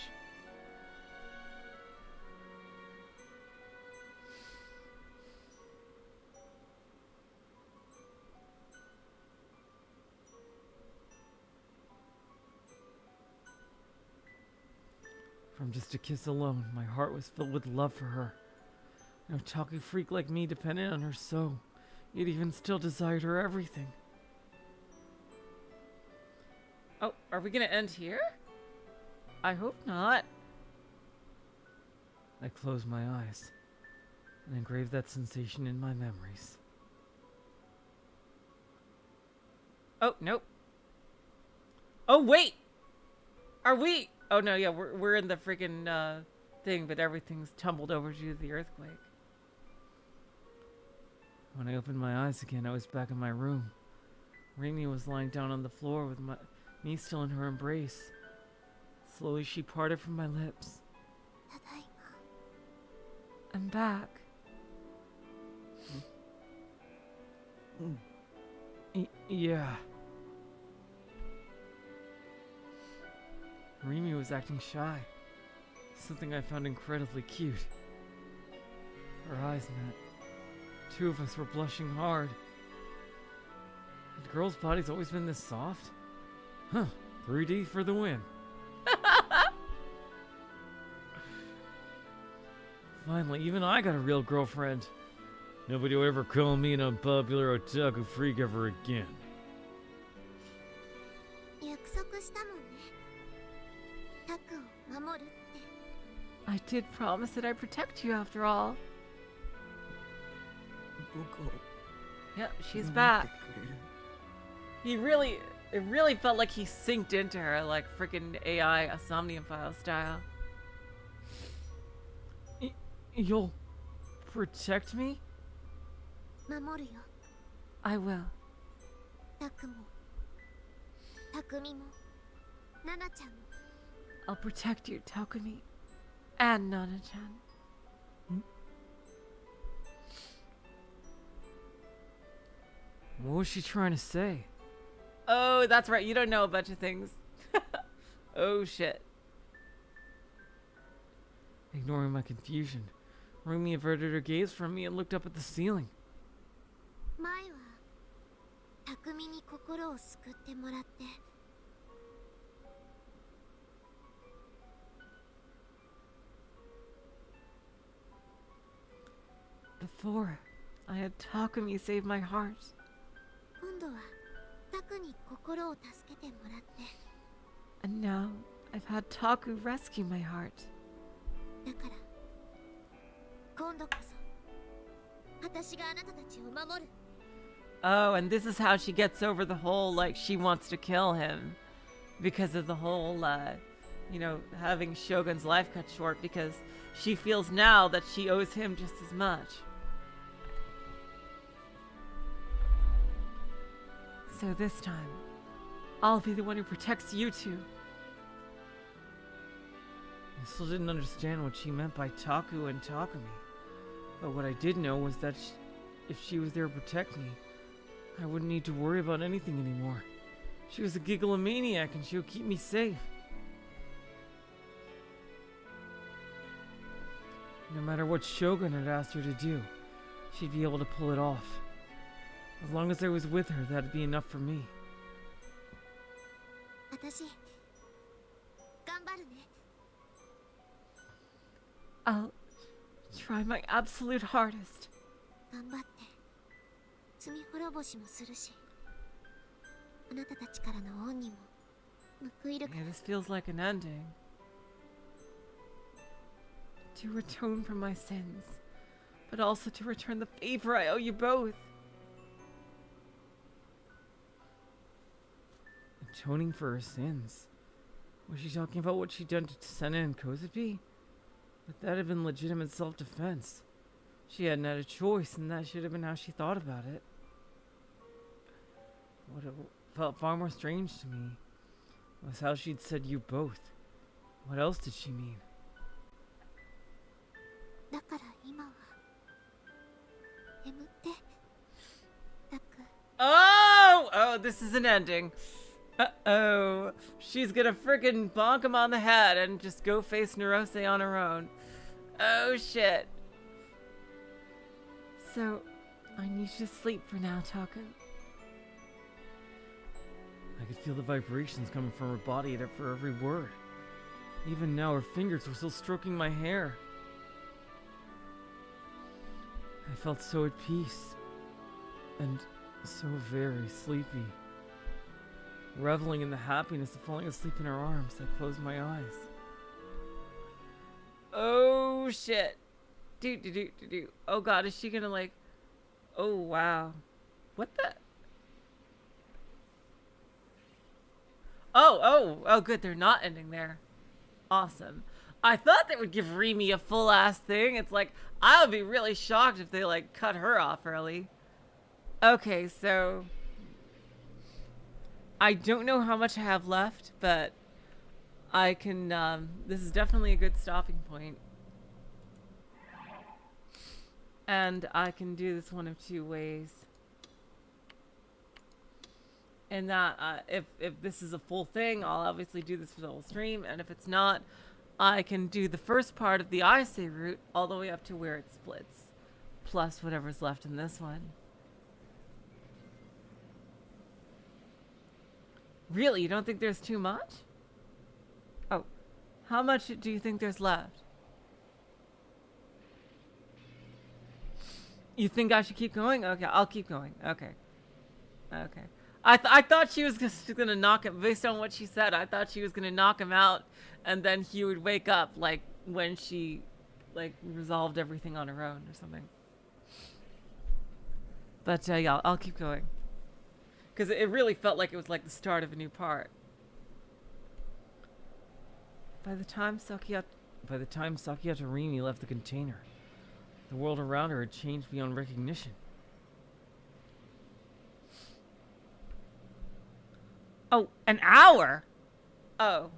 From just a kiss alone, my heart was filled with love for her. No talky freak like me depended on her so, yet even still desired her everything. Oh, are we gonna end here? I hope not. I closed my eyes and engraved that sensation in my memories. Oh, nope. Oh, wait! Are we? Oh, no, yeah, we're in the freaking thing, but everything's tumbled over due to the earthquake. When I opened my eyes again, I was back in my room. Remy was lying down on the floor with me still in her embrace. Slowly she parted from my lips. ただいま I'm back. Yeah. Remy was acting shy. Something I found incredibly cute. Our eyes met. Two of us were blushing hard. Had girls' bodies always been this soft? Huh. 3D for the win. Finally, even I got a real girlfriend. Nobody will ever call me an unpopular otaku freak ever again. 約束したもんねタクを守るって I did promise that I'd protect you after all. 僕を Yep, she's 守って back. くれる It really felt like he synced into her, like freaking AI, a Somnifile style. You'll protect me? 守るよ I will. タクもタクミもナナちゃんも I'll protect you, Takumi. And Nana-chan. What was she trying to say? Oh, that's right. You don't know a bunch of things. Oh, shit. Ignoring my confusion, Rumi averted her gaze from me and looked up at the ceiling. 前はタクミに心を救ってもらって Before, I had Takumi save my heart. 今度はタクに心を助けてもらって、 And now, I've had Taku rescue my heart. だから今度こそ私があなたたちを守る。 Oh, and this is how she gets over the whole, like, she wants to kill him. Because of the whole, you know, having Shogun's life cut short. Because she feels now that she owes him just as much. So this time, I'll be the one who protects you two. I still didn't understand what she meant by Taku and Takumi. But what I did know was that if she was there to protect me, I wouldn't need to worry about anything anymore. She was a gigalomaniac and she would keep me safe. No matter what Shogun had asked her to do, she'd be able to pull it off. As long as I was with her, that'd be enough for me. 私頑張るね。 I'll try my absolute hardest. 頑張って罪滅ぼしもするし、あなたたちからの恩にも報いるか Yeah, ら。 this feels like an ending. To atone for my sins, but also to return the favor I owe you both. Atoning for her sins? Was she talking about what she'd done to Sena and Kozupii? But that had been legitimate self-defense. She hadn't had a choice, and that should have been how she thought about it. What felt far more strange to me was how she'd said you both. What else did she mean? だから今は眠ってタク。 Oh, this is an ending. Uh-oh. She's gonna frickin' bonk him on the head and just go face Narose on her own. Oh, shit. So, I need you to sleep for now, Taku. I could feel the vibrations coming from her body for every word. Even now, her fingers were still stroking my hair. I felt so at peace. And so very sleepy. Reveling in the happiness of falling asleep in her arms, I closed my eyes. Oh, shit. Oh, God, is she gonna, like... Oh, wow. What the... Oh, good, they're not ending there. Awesome. I thought they would give Remy a full-ass thing. It's like, I would be really shocked if they, like, cut her off early. Okay, so... I don't know how much I have left, but I can, this is definitely a good stopping point. And I can do this one of two ways. And that, if this is a full thing, I'll obviously do this for the whole stream. And if it's not, I can do the first part of the Ise route all the way up to where it splits. Plus whatever's left in this one. Really? You don't think there's too much? Oh. How much do you think there's left? You think I should keep going? Okay, I'll keep going. Okay. Okay. I thought she was just gonna knock him, based on what she said, I thought she was gonna knock him out and then he would wake up, like, when she, like, resolved everything on her own or something. But, yeah, I'll keep going. Because it really felt like it was like the start of a new part. By the time Sakiyata Rimi left the container, the world around her had changed beyond recognition. Oh, an hour? Oh.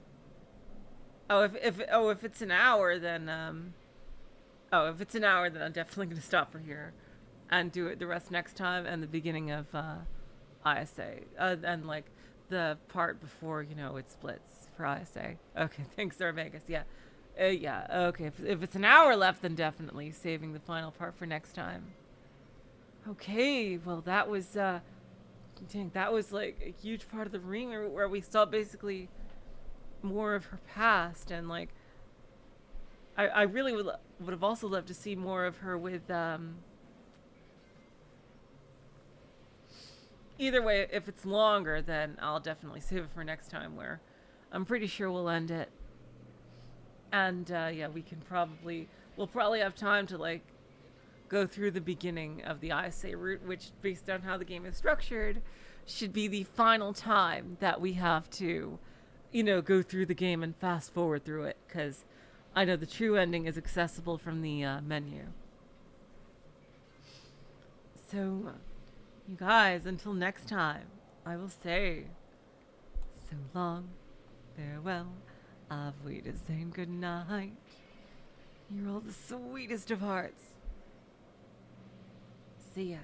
If it's an hour, then if it's an hour, then I'm definitely gonna stop for here and do it the rest next time and the beginning of ISA, and like the part before, you know, it splits for ISA. Okay, thanks, Sir Vegas. Yeah, yeah. Okay, if it's an hour left, then definitely saving the final part for next time. Okay, well that was dang, that was like a huge part of the Remy where we saw basically more of her past, and like I really would have also loved to see more of her with either way, if it's longer, then I'll definitely save it for next time, where I'm pretty sure we'll end it. And yeah, we'll probably have time to like go through the beginning of the Isay route, which, based on how the game is structured, should be the final time that we have to, go through the game and fast forward through it, because I know the true ending is accessible from the menu. So, you guys, until next time, I will say so long, farewell, auf Wiedersehen, good night. You're all the sweetest of hearts. See ya.